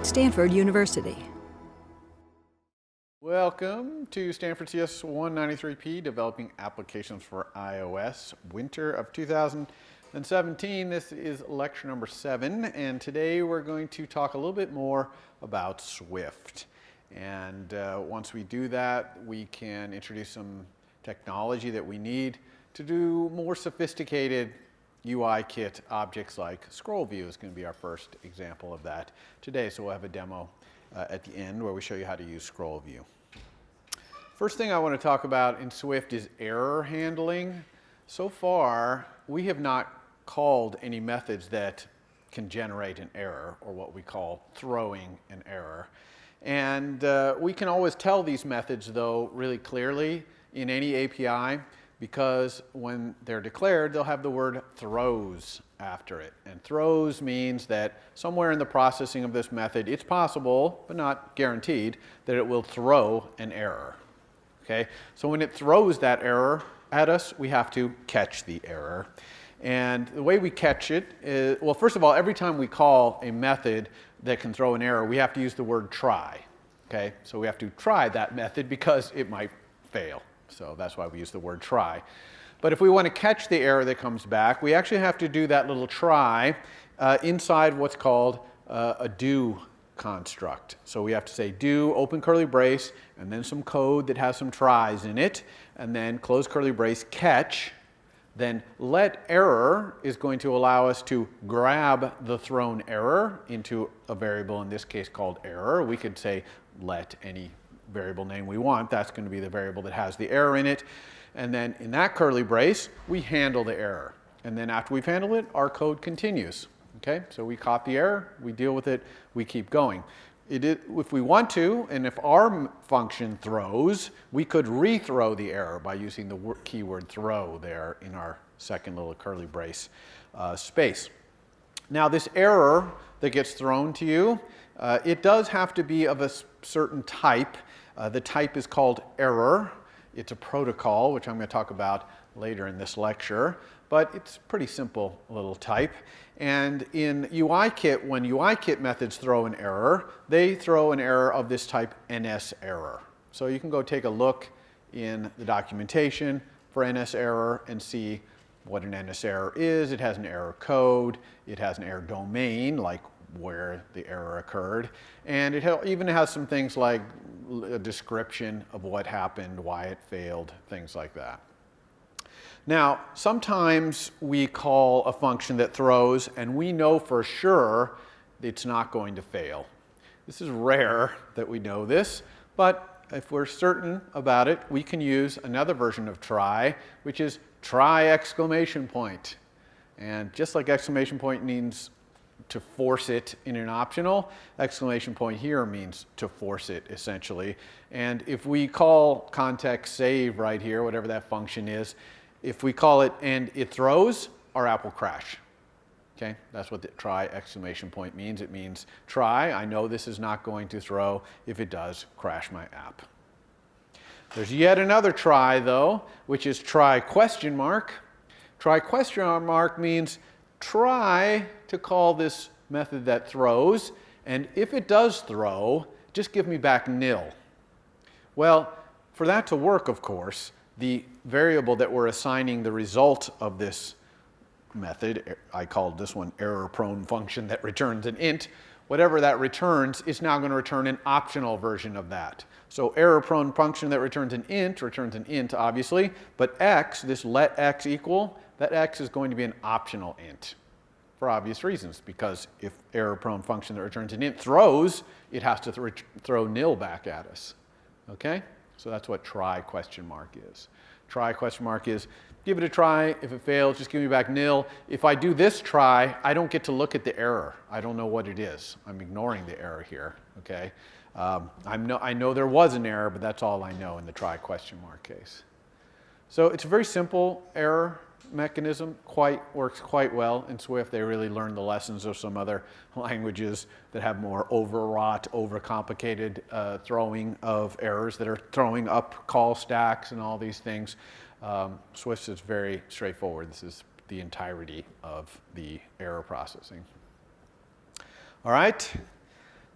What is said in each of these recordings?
Stanford University. Welcome to Stanford CS 193P, Developing Applications for iOS, winter of 2017. This is lecture number 7, and today we're going to talk a little bit more about Swift. And once we do that, we can introduce some technology that we need to do more sophisticated UI kit objects like scroll view is going to be our first example of that today. So we'll have a demo at the end where we show you how to use scroll view. First thing I want to talk about in Swift is error handling. So far, we have not called any methods that can generate an error, or what we call throwing an error. And we can always tell these methods, though, really clearly in any API, because when they're declared, they'll have the word throws after it. And throws means that somewhere in the processing of this method, it's possible, but not guaranteed, that it will throw an error. Okay? So when it throws that error at us, we have to catch the error. And the way we catch it is, well, first of all, every time we call a method that can throw an error, we have to use the word try. Okay? So we have to try that method because it might fail. So that's why we use the word try. But if we want to catch the error that comes back, we actually have to do that little try inside what's called a do construct. So we have to say do, open curly brace, and then some code that has some tries in it, and then close curly brace, catch. Then let error is going to allow us to grab the thrown error into a variable, in this case called error. We could say let any variable name we want. That's going to be the variable that has the error in it. And then in that curly brace, we handle the error. And then after we've handled it, our code continues. Okay? So we caught the error, we deal with it, we keep going. If we want to, and if our function throws, we could rethrow the error by using the keyword throw there in our second little curly brace space. Now this error that gets thrown to you, it does have to be of a certain type. The type is called error. It's a protocol, which I'm going to talk about later in this lecture, but it's a pretty simple little type. And in UIKit, when UIKit methods throw an error, they throw an error of this type NS error. So you can go take a look in the documentation for NS error and see what an NS error is. It has an error code, it has an error domain, like where the error occurred, and it even has some things like a description of what happened, why it failed, things like that. Now, sometimes we call a function that throws and we know for sure it's not going to fail. This is rare that we know this, but if we're certain about it, we can use another version of try, which is try exclamation point. And just like exclamation point means to force it in an optional, exclamation point here means to force it essentially. And if we call context save right here, whatever that function is, if we call it and it throws, our app will crash. Okay, that's what the try exclamation point means. It means try, I know this is not going to throw. If it does, crash my app. There's yet another try though, which is try question mark. Try question mark means try to call this method that throws, and if it does throw, just give me back nil. Well, for that to work, of course, the variable that we're assigning the result of this method, I called this one error-prone function that returns an int, whatever that returns is now going to return an optional version of that. So error-prone function that returns an int obviously, but x, this let x equal, that x is going to be an optional int for obvious reasons, because if error-prone function that returns an int throws, it has to throw nil back at us. Okay? So that's what try question mark is. Try question mark is give it a try. If it fails, just give me back nil. If I do this try, I don't get to look at the error. I don't know what it is. I'm ignoring the error here. Okay? I know there was an error, but that's all I know in the try question mark case. So it's a very simple error mechanism, works quite well in Swift. They really learned the lessons of some other languages that have more overwrought, overcomplicated throwing of errors that are throwing up call stacks and all these things. Swift is very straightforward. This is the entirety of the error processing. All right.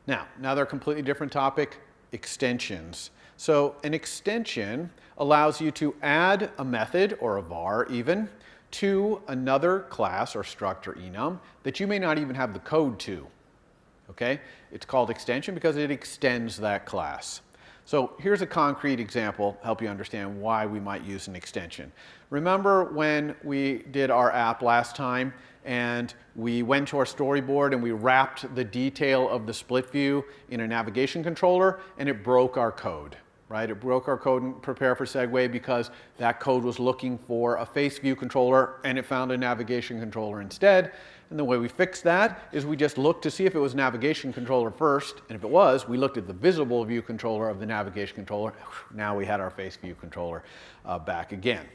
Now they're a completely different topic, extensions. So an extension allows you to add a method, or a var even, to another class or struct or enum that you may not even have the code to. Okay? It's called extension because it extends that class. So here's a concrete example, help you understand why we might use an extension. Remember when we did our app last time and we went to our storyboard and we wrapped the detail of the split view in a navigation controller and it broke our code, right? It broke our code in Prepare for Segway because that code was looking for a face view controller and it found a navigation controller instead. And the way we fixed that is we just looked to see if it was navigation controller first, and if it was, we looked at the visible view controller of the navigation controller. Now we had our face view controller back again.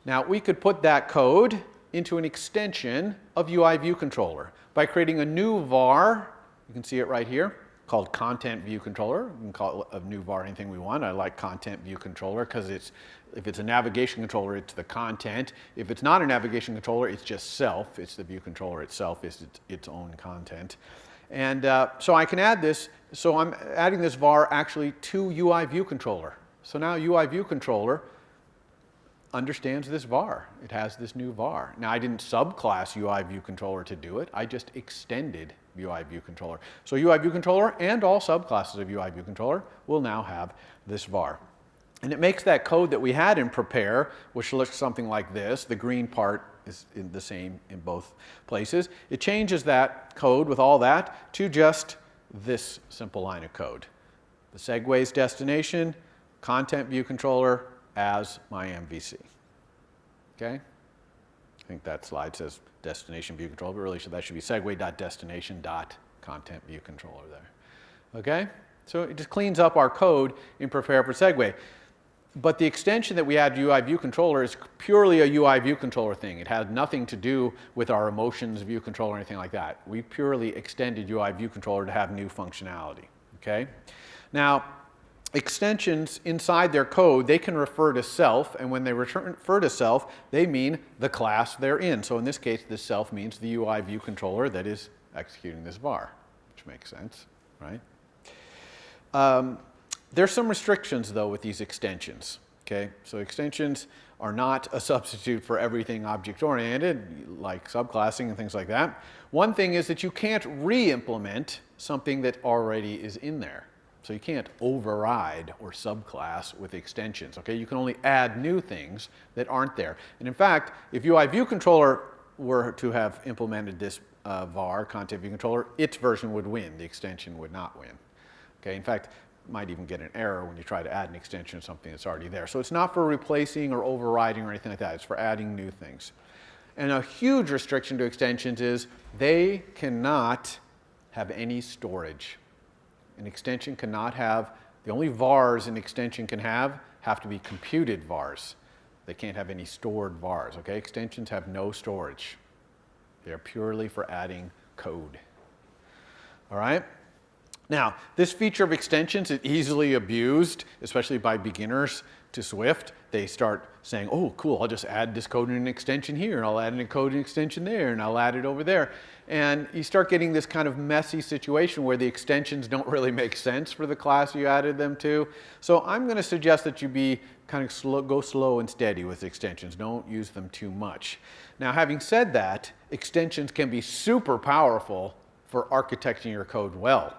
Now we could put that code into an extension of UI view controller by creating a new var. You can see it right here, called content view controller. We can call it a new var anything we want. I like content view controller because if it's a navigation controller, it's the content. If it's not a navigation controller, it's just self. It's the view controller itself, it's its own content. And so I can add this. So I'm adding this var actually to UI view controller. So now UI view controller understands this var. It has this new var. Now I didn't subclass UI view controller to do it. I just extended UI view controller. So UI view controller and all subclasses of UI view controller will now have this var. And it makes that code that we had in Prepare, which looks something like this. The green part is the same in both places. It changes that code with all that to just this simple line of code. The Segway's destination, content view controller as my MVC. Okay? I think that slide says destination view controller, but really that should be segway.destination.content view controller there. Okay? So it just cleans up our code in Prepare for Segway. But the extension that we add to UI view controller is purely a UI view controller thing. It has nothing to do with our emotions view controller or anything like that. We purely extended UI view controller to have new functionality. Okay? Now, extensions inside their code, they can refer to self, and when they refer to self, they mean the class they're in. So in this case, this self means the UI view controller that is executing this var, which makes sense, right? There's some restrictions, though, with these extensions. Okay? So extensions are not a substitute for everything object-oriented, like subclassing and things like that. One thing is that you can't re-implement something that already is in there. So you can't override or subclass with extensions. Okay? You can only add new things that aren't there. And in fact, if UI view controller were to have implemented this var, content view controller, its version would win. The extension would not win. Okay? In fact, might even get an error when you try to add an extension to something that's already there. So it's not for replacing or overriding or anything like that. It's for adding new things. And a huge restriction to extensions is they cannot have any storage. An extension cannot have, the only vars an extension can have to be computed vars. They can't have any stored vars. Okay? Extensions have no storage. They're purely for adding code. All right? Now, this feature of extensions is easily abused, especially by beginners to Swift. They start saying, oh, cool, I'll just add this code in an extension here, and I'll add a code in extension there, and I'll add it over there. And you start getting this kind of messy situation where the extensions don't really make sense for the class you added them to. So I'm going to suggest that you be kind of go slow and steady with extensions. Don't use them too much. Now, having said that, extensions can be super powerful for architecting your code well.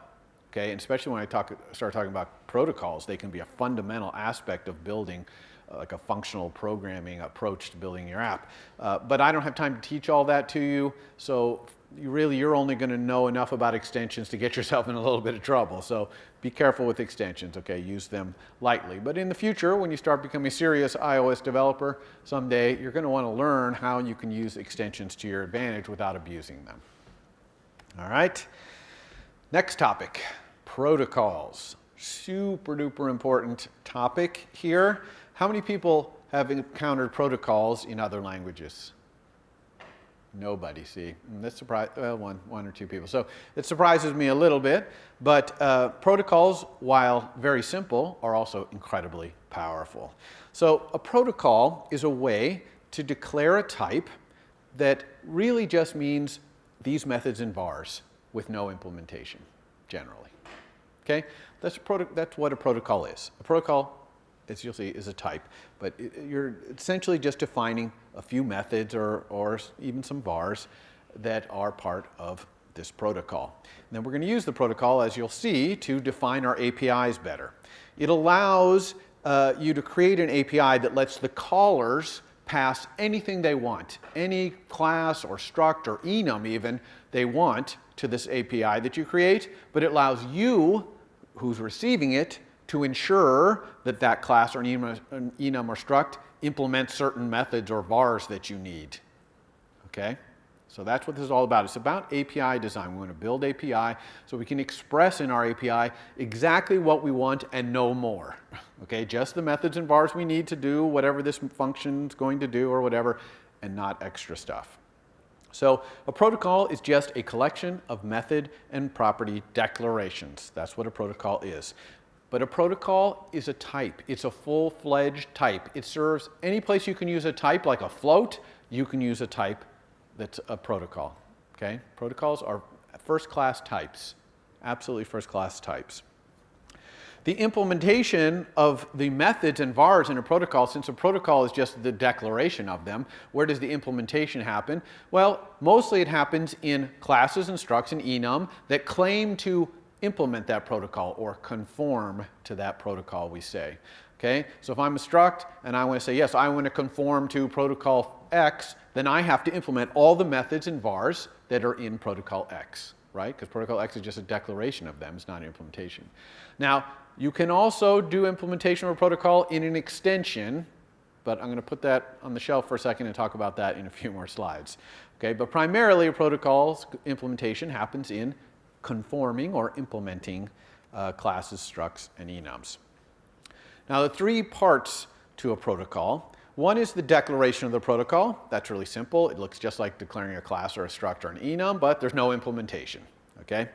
Okay, and especially when I start talking about protocols, they can be a fundamental aspect of building like a functional programming approach to building your app. But I don't have time to teach all that to you, so you're only going to know enough about extensions to get yourself in a little bit of trouble. So be careful with extensions, okay? Use them lightly. But in the future, when you start becoming a serious iOS developer, someday you're going to want to learn how you can use extensions to your advantage without abusing them. All right? Next topic, protocols. Super duper important topic here. How many people have encountered protocols in other languages? Nobody, see. And that's well, one or two people. So it surprises me a little bit, but protocols, while very simple, are also incredibly powerful. So a protocol is a way to declare a type that really just means these methods and vars with no implementation, generally. Okay? That's what a protocol is. A protocol, as you'll see, is a type, but you're essentially just defining a few methods or even some vars that are part of this protocol. And then we're going to use the protocol, as you'll see, to define our APIs better. It allows you to create an API that lets the callers pass anything they want, any class or struct or enum even they want to this API that you create, but it allows you, who's receiving it, to ensure that that class or enum or struct implements certain methods or vars that you need. Okay? So that's what this is all about. It's about API design. We want to build API so we can express in our API exactly what we want and no more. Okay, just the methods and vars we need to do whatever this function is going to do or whatever, and not extra stuff. So a protocol is just a collection of method and property declarations. That's what a protocol is. But a protocol is a type. It's a full-fledged type. It serves any place you can use a type, like a float, you can use a type that's a protocol. Okay? Protocols are first-class types, absolutely first-class types. The implementation of the methods and vars in a protocol, since a protocol is just the declaration of them, where does the implementation happen? Well, mostly it happens in classes and structs and enum that claim to implement that protocol or conform to that protocol, we say. Okay? So if I'm a struct and I want to say, yes, I want to conform to protocol X, then I have to implement all the methods and vars that are in protocol X, right? Because protocol X is just a declaration of them, it's not an implementation. Now, you can also do implementation of a protocol in an extension, but I'm going to put that on the shelf for a second and talk about that in a few more slides. Okay? But primarily, a protocol's implementation happens in conforming or implementing classes, structs, and enums. Now, the three parts to a protocol. One is the declaration of the protocol. That's really simple. It looks just like declaring a class or a struct or an enum, but there's no implementation. Okay?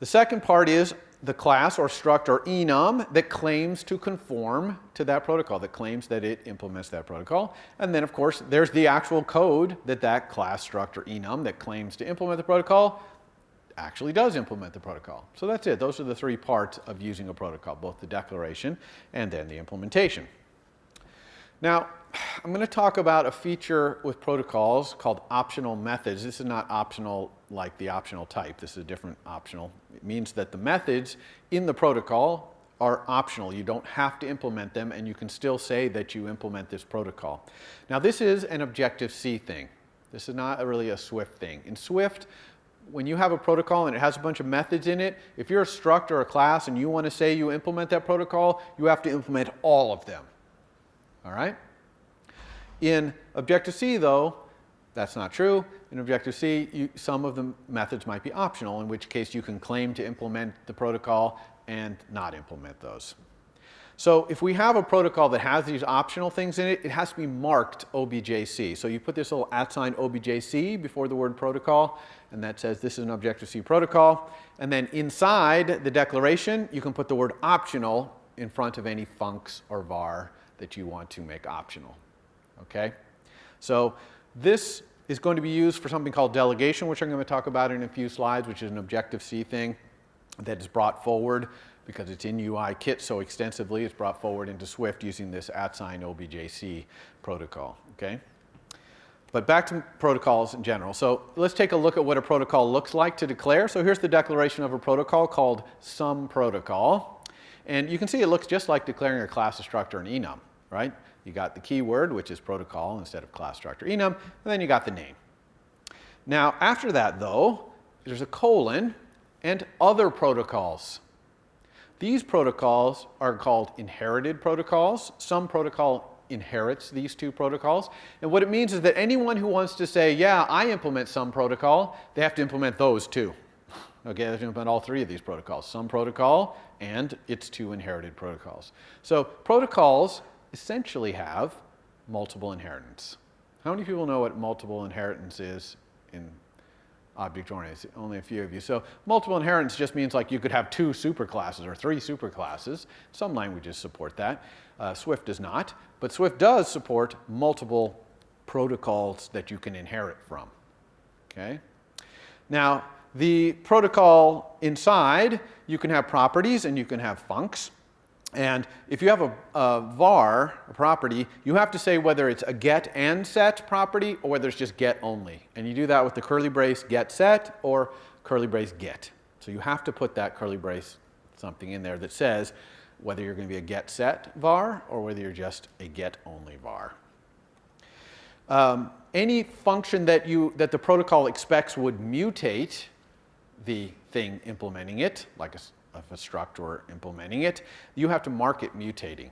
The second part is the class or struct or enum that claims to conform to that protocol, that claims that it implements that protocol. And then, of course, there's the actual code that that class, struct, or enum that claims to implement the protocol actually does implement the protocol. So that's it. Those are the three parts of using a protocol, both the declaration and then the implementation. Now, I'm going to talk about a feature with protocols called optional methods. This is not optional like the optional type. This is a different optional. It means that the methods in the protocol are optional. You don't have to implement them, and you can still say that you implement this protocol. Now, this is an Objective-C thing. This is not really a Swift thing. In Swift, when you have a protocol and it has a bunch of methods in it, if you're a struct or a class and you want to say you implement that protocol, you have to implement all of them. All right? In Objective-C, though, that's not true. In Objective-C, some of the methods might be optional, in which case you can claim to implement the protocol and not implement those. So if we have a protocol that has these optional things in it, it has to be marked OBJ-C. So you put this little @ OBJ-C before the word protocol, and that says this is an Objective-C protocol. And then inside the declaration, you can put the word optional in front of any funcs or var that you want to make optional. Okay? So this is going to be used for something called delegation, which I'm going to talk about in a few slides, which is an Objective-C thing that is brought forward because it's in UI-Kit so extensively. It's brought forward into Swift using this @ OBJ-C protocol. Okay? But back to protocols in general. So let's take a look at what a protocol looks like to declare. So here's the declaration of a protocol called some protocol. And you can see it looks just like declaring a class, a struct, or an enum, right? You got the keyword, which is protocol instead of class, struct, or enum, and then you got the name. Now, after that, though, there's a colon and other protocols. These protocols are called inherited protocols. Some protocol inherits these two protocols. And what it means is that anyone who wants to say, yeah, I implement some protocol, they have to implement those too. Okay, they have to implement all three of these protocols, some protocol and its two inherited protocols. So protocols essentially have multiple inheritance. How many people know what multiple inheritance is in object-oriented? Only a few of you. So multiple inheritance just means like you could have 2 superclasses or 3 superclasses. Some languages support that. Swift does not, but Swift does support multiple protocols that you can inherit from. Okay? Now, the protocol inside you can have properties and you can have funcs. And if you have a var, a property, you have to say whether it's a get and set property or whether it's just get only. And you do that with the curly brace get set or curly brace get. So you have to put that curly brace something in there that says whether you're going to be a get set var or whether you're just a get only var. Any function that the protocol expects would mutate the thing implementing it, like a struct or implementing it, you have to mark it mutating.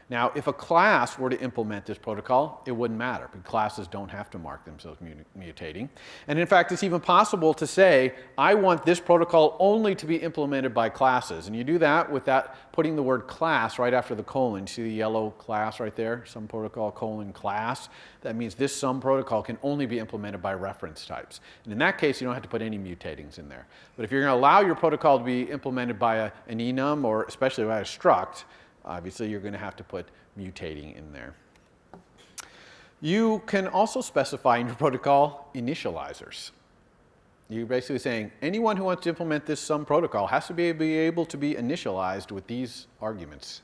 Now, if a class were to implement this protocol, it wouldn't matter, because classes don't have to mark themselves mutating. And in fact, it's even possible to say, I want this protocol only to be implemented by classes. And you do that with putting the word class right after the colon. You see the yellow class right there? Some protocol colon class. That means this some protocol can only be implemented by reference types. And in that case, you don't have to put any mutatings in there. But if you're going to allow your protocol to be implemented by an enum, or especially by a struct, obviously, you're going to have to put mutating in there. You can also specify in your protocol initializers. You're basically saying anyone who wants to implement this some protocol has to be able to be initialized with these arguments.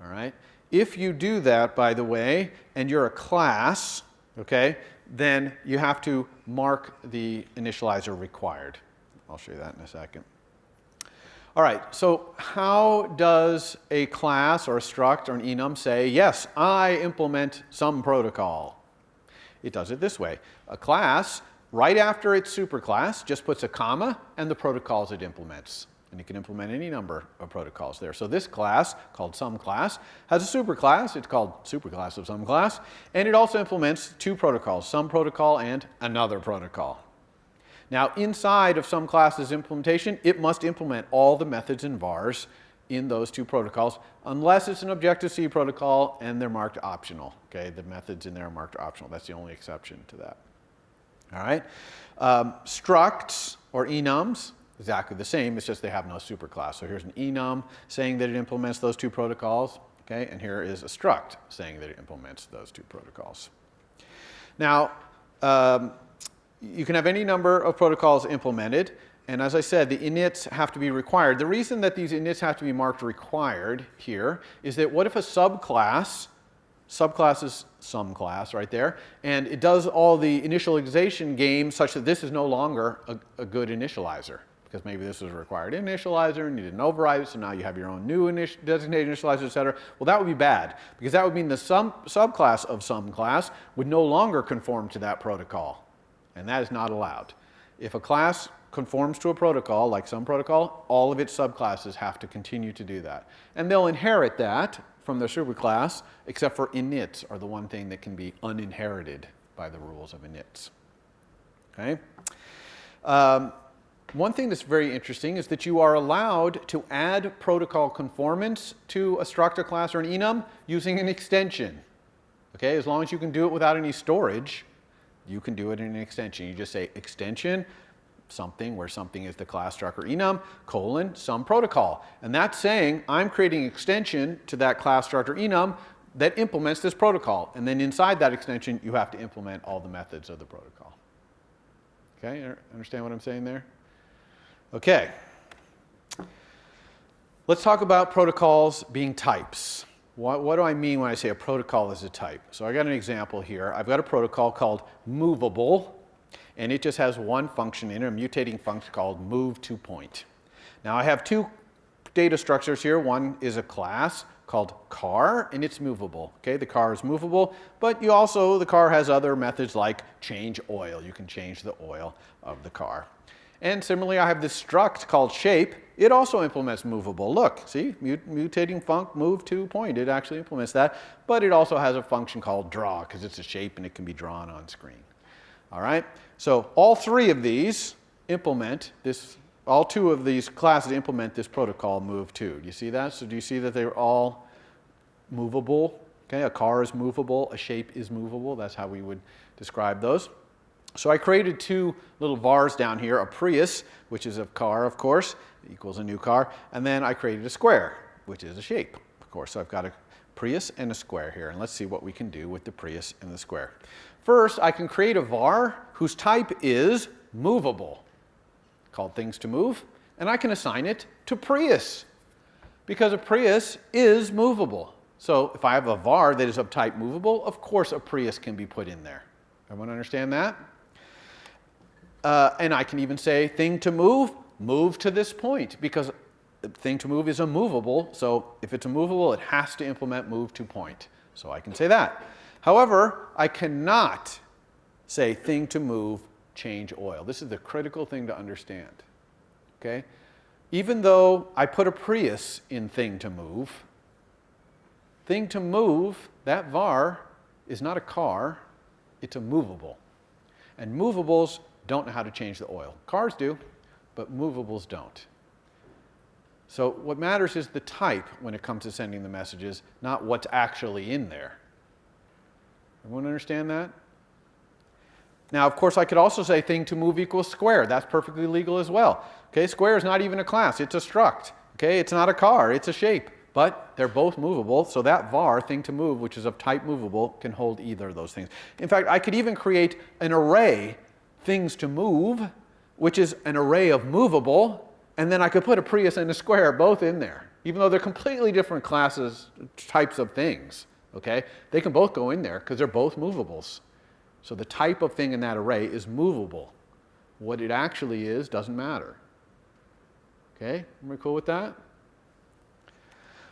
All right? If you do that, by the way, and you're a class, okay, then you have to mark the initializer required. I'll show you that in a second. All right, so how does a class or a struct or an enum say, yes, I implement some protocol? It does it this way. A class, right after its superclass, just puts a comma and the protocols it implements. And it can implement any number of protocols there. So this class, called SomeClass, has a superclass. It's called superclass of SomeClass. And it also implements two protocols, some protocol and another protocol. Now, inside of SomeClass's implementation, it must implement all the methods and vars in those two protocols, unless it's an Objective-C protocol and they're marked optional. Okay, the methods in there are marked optional. That's the only exception to that. All right, structs or enums, exactly the same. It's just they have no superclass. So here's an enum saying that it implements those two protocols. Okay, and here is a struct saying that it implements those two protocols. Now, you can have any number of protocols implemented, and as I said, the inits have to be required. The reason that these inits have to be marked required here is that what if a subclass is SomeClass right there, and it does all the initialization game such that this is no longer a good initializer, because maybe this was a required initializer and you didn't override it, so now you have your own new designated initializer, et cetera. Well, that would be bad, because that would mean the subclass of SomeClass would no longer conform to that protocol. And that is not allowed. If a class conforms to a protocol, like some protocol, all of its subclasses have to continue to do that. And they'll inherit that from their superclass, except for inits are the one thing that can be uninherited by the rules of inits. Okay? One thing that's very interesting is that you are allowed to add protocol conformance to a struct, a class, or an enum using an extension. Okay? As long as you can do it without any storage, you can do it in an extension. You just say extension, something, where something is the class, struct, or enum, colon, some protocol. And that's saying I'm creating an extension to that class, struct, or enum that implements this protocol. And then inside that extension, you have to implement all the methods of the protocol. Okay, understand what I'm saying there? Okay. Let's talk about protocols being types. What do I mean when I say a protocol is a type? So I got an example here. I've got a protocol called movable, and it just has one function in it, a mutating function called move2point. Now I have two data structures here. One is a class called car, and it's movable. Okay, the car is movable, but the car has other methods like change oil. You can change the oil of the car. And similarly, I have this struct called shape. It also implements movable. Look, see, mutating func move2point. It actually implements that. But it also has a function called draw, because it's a shape and it can be drawn on screen. All right? So all three of these implement this, all two of these classes implement this protocol move2. Do you see that? So do you see that they're all movable? Okay, a car is movable, a shape is movable. That's how we would describe those. So I created two little vars down here, a Prius, which is a car, of course, equals a new car, and then I created a square, which is a shape, of course. So I've got a Prius and a square here, and let's see what we can do with the Prius and the square. First, I can create a var whose type is movable, called things to move, and I can assign it to Prius, because a Prius is movable. So if I have a var that is of type movable, of course a Prius can be put in there. Everyone understand that? And I can even say thing to move, move to this point, because thing to move is a movable. So if it's a movable, it has to implement move to point. So I can say that. However, I cannot say thing to move, change oil. This is the critical thing to understand. Okay? Even though I put a Prius in thing to move, that var is not a car, it's a movable. And movables don't know how to change the oil. Cars do, but movables don't. So what matters is the type when it comes to sending the messages, not what's actually in there. Everyone understand that? Now, of course, I could also say thing to move equals square. That's perfectly legal as well. Okay, square is not even a class, it's a struct. Okay, it's not a car, it's a shape. But they're both movable, so that var, thing to move, which is of type movable, can hold either of those things. In fact, I could even create an array, things to move, which is an array of movable, and then I could put a Prius and a square both in there. Even though they're completely different classes, types of things, okay? They can both go in there because they're both movables. So the type of thing in that array is movable. What it actually is doesn't matter. Okay, are we cool with that?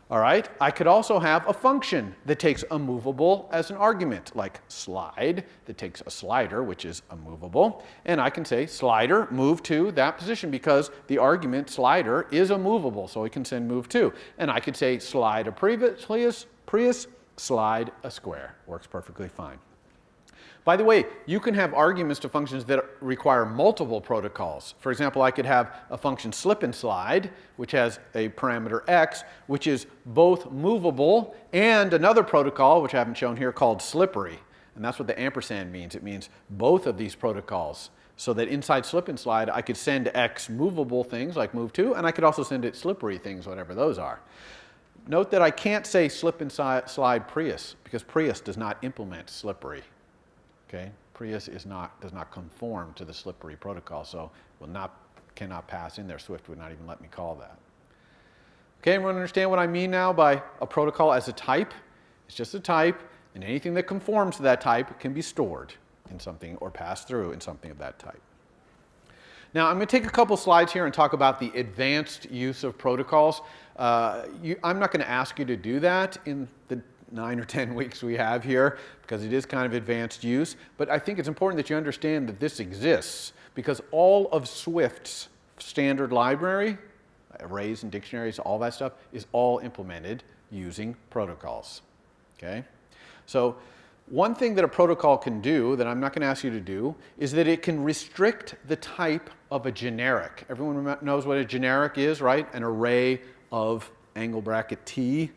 All right, I could also have a function that takes a movable as an argument, like slide, that takes a slider, which is a movable, and I can say slider, move to that position, because the argument slider is a movable, so we can send move to. And I could say slide a Prius, slide a square. Works perfectly fine. By the way, you can have arguments to functions that require multiple protocols. For example, I could have a function slip and slide, which has a parameter x, which is both movable, and another protocol, which I haven't shown here, called slippery. And that's what the ampersand means. It means both of these protocols. So that inside slip and slide, I could send x movable things like move to, and I could also send it slippery things, whatever those are. Note that I can't say slip and slide Prius, because Prius does not implement slippery. Okay, Prius does not conform to the slippery protocol, so cannot pass in there. Swift would not even let me call that. Okay, everyone understand what I mean now by a protocol as a type? It's just a type, and anything that conforms to that type can be stored in something or passed through in something of that type. Now, I'm going to take a couple slides here and talk about the advanced use of protocols. I'm not going to ask you to do that in the 9 or 10 weeks we have here, because it is kind of advanced use, but I think it's important that you understand that this exists, because all of Swift's standard library, arrays and dictionaries, all that stuff, is all implemented using protocols. Okay? So one thing that a protocol can do, that I'm not going to ask you to do, is that it can restrict the type of a generic. Everyone knows what a generic is, right? An array of angle bracket T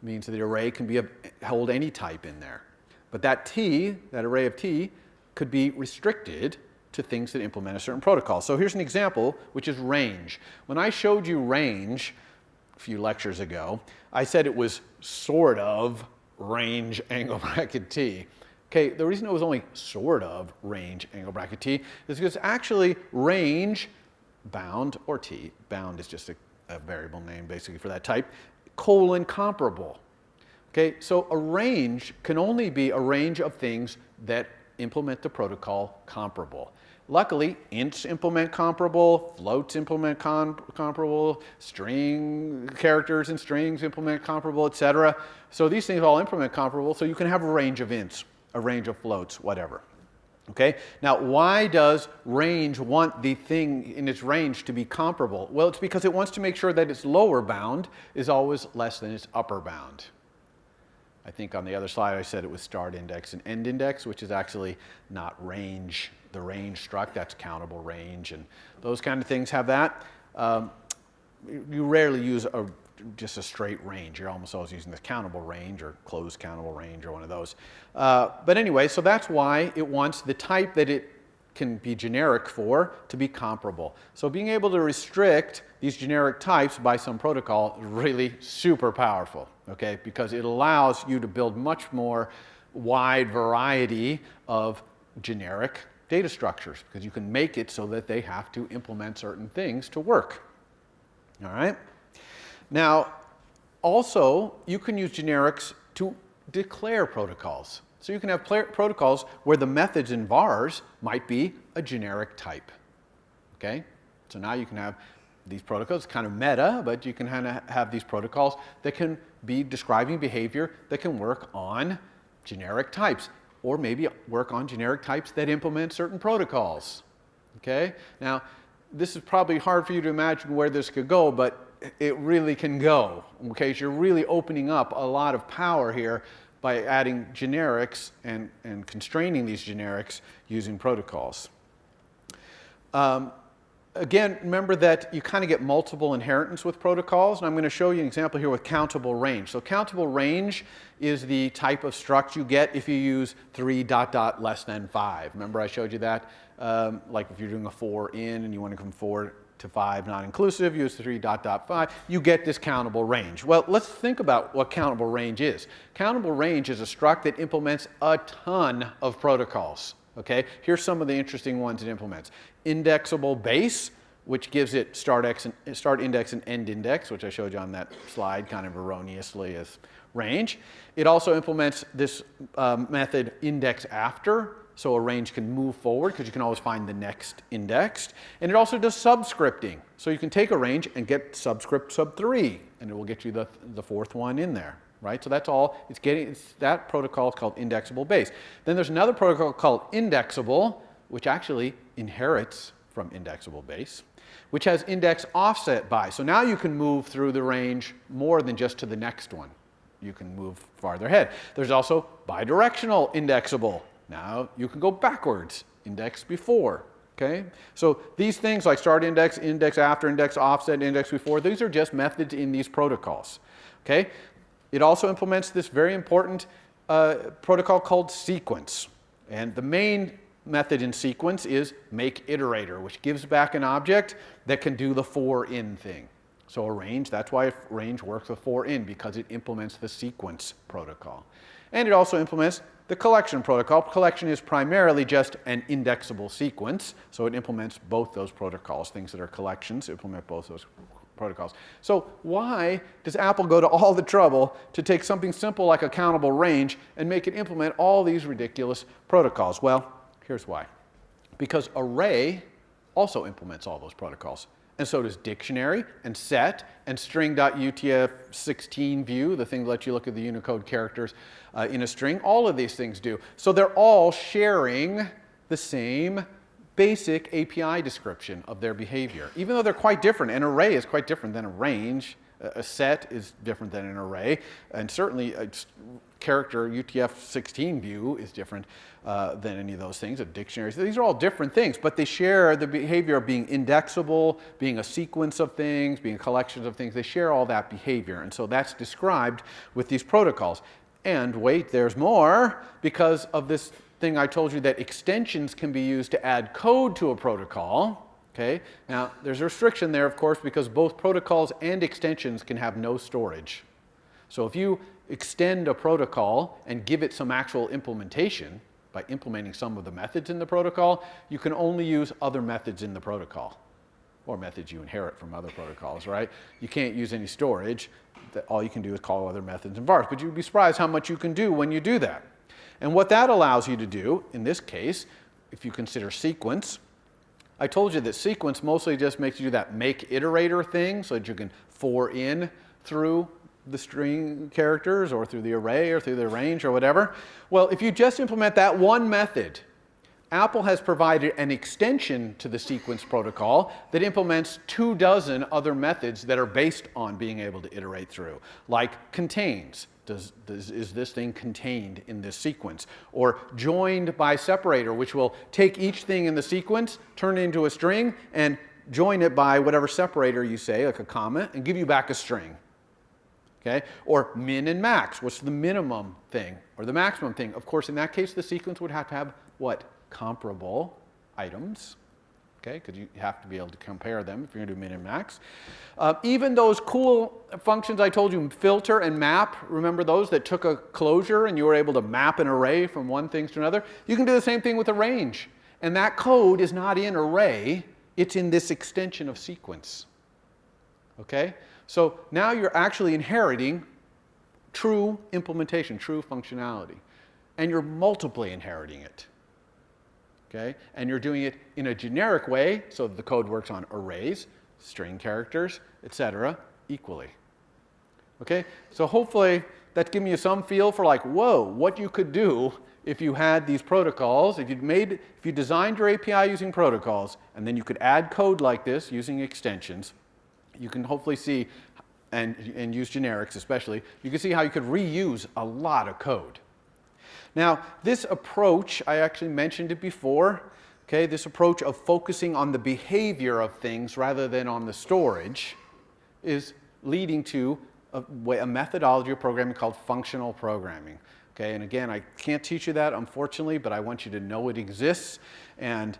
means that the array can hold any type in there. But that T, that array of T, could be restricted to things that implement a certain protocol. So here's an example, which is range. When I showed you range a few lectures ago, I said it was sort of range angle bracket T. Okay, the reason it was only sort of range angle bracket T is because actually range bound, or T, bound is just a variable name basically for that type, colon comparable. Okay, so a range can only be a range of things that implement the protocol comparable. Luckily, ints implement comparable, floats implement comparable, string characters and strings implement comparable, etc. So these things all implement comparable, so you can have a range of ints, a range of floats, whatever. Okay, now why does range want the thing in its range to be comparable? Well, it's because it wants to make sure that its lower bound is always less than its upper bound. I think on the other slide I said it was start index and end index, which is actually not range, the range struct, that's countable range, and those kind of things have that. You rarely use just a straight range. You're almost always using the countable range or closed countable range or one of those. But anyway, so that's why it wants the type that it can be generic for to be comparable. So being able to restrict these generic types by some protocol is really super powerful, okay? Because it allows you to build much more wide variety of generic data structures, because you can make it so that they have to implement certain things to work. All right. Now, also, you can use generics to declare protocols. So you can have protocols where the methods in vars might be a generic type. Okay? So now you can have these protocols, kind of meta, but you can kind of have these protocols that can be describing behavior that can work on generic types, or maybe work on generic types that implement certain protocols. Okay? Now, this is probably hard for you to imagine where this could go, but it really can go. Okay? So you're really opening up a lot of power here by adding generics and constraining these generics using protocols. Again, remember that you kind of get multiple inheritance with protocols, and I'm going to show you an example here with countable range. So countable range is the type of struct you get if you use 3 ... less than 5. Remember I showed you that? Like if you're doing a for in and you want to come 4 to 5 not inclusive, use 3 ... 5, you get this countable range. Well, let's think about what countable range is. Countable range is a struct that implements a ton of protocols. Okay, here's some of the interesting ones it implements. Indexable base, which gives it start index and end index, which I showed you on that slide kind of erroneously as range. It also implements this method index after, so a range can move forward because you can always find the next indexed. And it also does subscripting, so you can take a range and get subscript sub 3, and it will get you the fourth one in there. Right? So that's all, that protocol is called indexable base. Then there's another protocol called indexable, which actually inherits from indexable base, which has index offset by. So now you can move through the range more than just to the next one. You can move farther ahead. There's also bidirectional indexable. Now you can go backwards, index before. Okay? So these things like start index, index after, index offset, index before, these are just methods in these protocols. Okay? It also implements this very important protocol called sequence. And the main method in sequence is make iterator, which gives back an object that can do the for in thing. So a range, that's why a range works with for in, because it implements the sequence protocol. And it also implements the collection protocol. Collection is primarily just an indexable sequence, so it implements both those protocols. Things that are collections implement both those protocols. So why does Apple go to all the trouble to take something simple like a countable range and make it implement all these ridiculous protocols? Well, here's why. Because array also implements all those protocols. And so does dictionary and set and string.utf-16 view, the thing that lets you look at the Unicode characters in a string. All of these things do. So they're all sharing the same basic API description of their behavior, even though they're quite different. An array is quite different than a range. A set is different than an array. And certainly a character UTF-16 view is different than any of those things. A dictionary. So these are all different things, but they share the behavior of being indexable, being a sequence of things, being collections of things. They share all that behavior. And so that's described with these protocols. And wait, there's more, because of this thing I told you that extensions can be used to add code to a protocol. Okay? Now, there's a restriction there, of course, because both protocols and extensions can have no storage. So if you extend a protocol and give it some actual implementation by implementing some of the methods in the protocol, you can only use other methods in the protocol, or methods you inherit from other protocols, right? You can't use any storage. All you can do is call other methods and vars. But you'd be surprised how much you can do when you do that. And what that allows you to do, in this case, if you consider sequence, I told you that sequence mostly just makes you do that make iterator thing so that you can for in through the string characters or through the array or through the range or whatever. Well, if you just implement that one method, Apple has provided an extension to the sequence protocol that implements 24 other methods that are based on being able to iterate through, like contains. Is this thing contained in this sequence? Or joined by separator, which will take each thing in the sequence, turn it into a string, and join it by whatever separator you say, like a comma, and give you back a string. Okay? Or min and max. What's the minimum thing? Or the maximum thing? Of course, in that case, the sequence would have to have what? Comparable items. Okay, because you have to be able to compare them if you're going to do min and max. Even those cool functions I told you, filter and map, remember those that took a closure and you were able to map an array from one thing to another? You can do the same thing with a range. And that code is not in array, it's in this extension of sequence. Okay? So now you're actually inheriting true implementation, true functionality. And you're multiply inheriting it. Okay? And you're doing it in a generic way, so that the code works on arrays, string characters, etc., equally. Okay? So hopefully that's giving you some feel for like, whoa, what you could do if you had these protocols, if you designed your API using protocols, and then you could add code like this using extensions, you can hopefully see, and use generics especially, you can see how you could reuse a lot of code. Now, this approach, I actually mentioned it before, okay, this approach of focusing on the behavior of things rather than on the storage is leading to a methodology of programming called functional programming. Okay, and again, I can't teach you that, unfortunately, but I want you to know it exists, and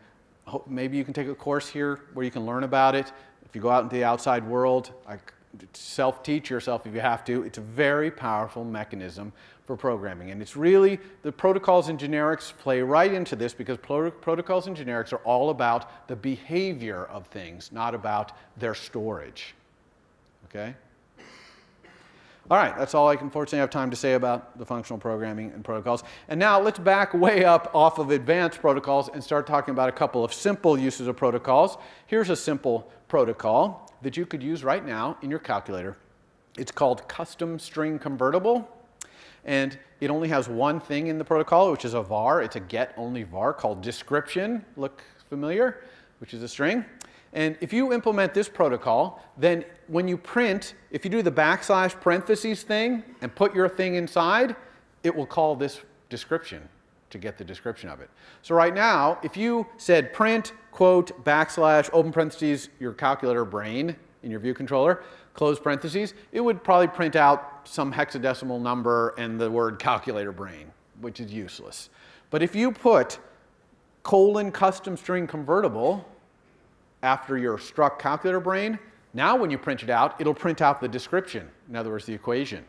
maybe you can take a course here where you can learn about it. If you go out into the outside world, self-teach yourself if you have to. It's a very powerful mechanism for programming, and it's really, the protocols and generics play right into this because protocols and generics are all about the behavior of things, not about their storage. Okay? All right, that's all I can fortunately have time to say about the functional programming and protocols. And now let's back way up off of advanced protocols and start talking about a couple of simple uses of protocols. Here's a simple protocol that you could use right now in your calculator. It's called custom string convertible, and it only has one thing in the protocol, which is a var. It's a get-only var called description. Look familiar? Which is a string. And if you implement this protocol, then when you print, if you do the backslash parentheses thing and put your thing inside, it will call this description to get the description of it. So right now, if you said print, quote, backslash, open parentheses, your calculator brain in your view controller, close parentheses, it would probably print out some hexadecimal number and the word calculator brain, which is useless. But if you put colon custom string convertible after your struct calculator brain, now when you print it out, it'll print out the description. In other words, the equation,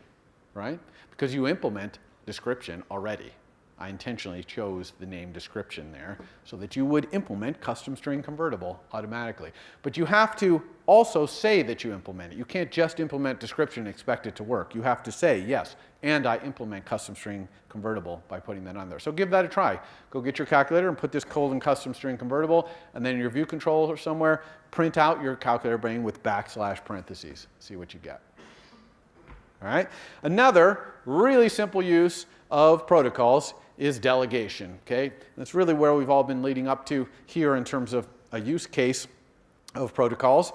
right? Because you implement description already. I intentionally chose the name description there so that you would implement custom string convertible automatically. But you have to also say that you implement it. You can't just implement description and expect it to work. You have to say, yes, and I implement custom string convertible by putting that on there. So give that a try. Go get your calculator and put this colon custom string convertible, and then in your view controller somewhere, print out your calculator brain with backslash parentheses. See what you get. All right? Another really simple use of protocols is delegation, okay? That's really where we've all been leading up to here in terms of a use case of protocols.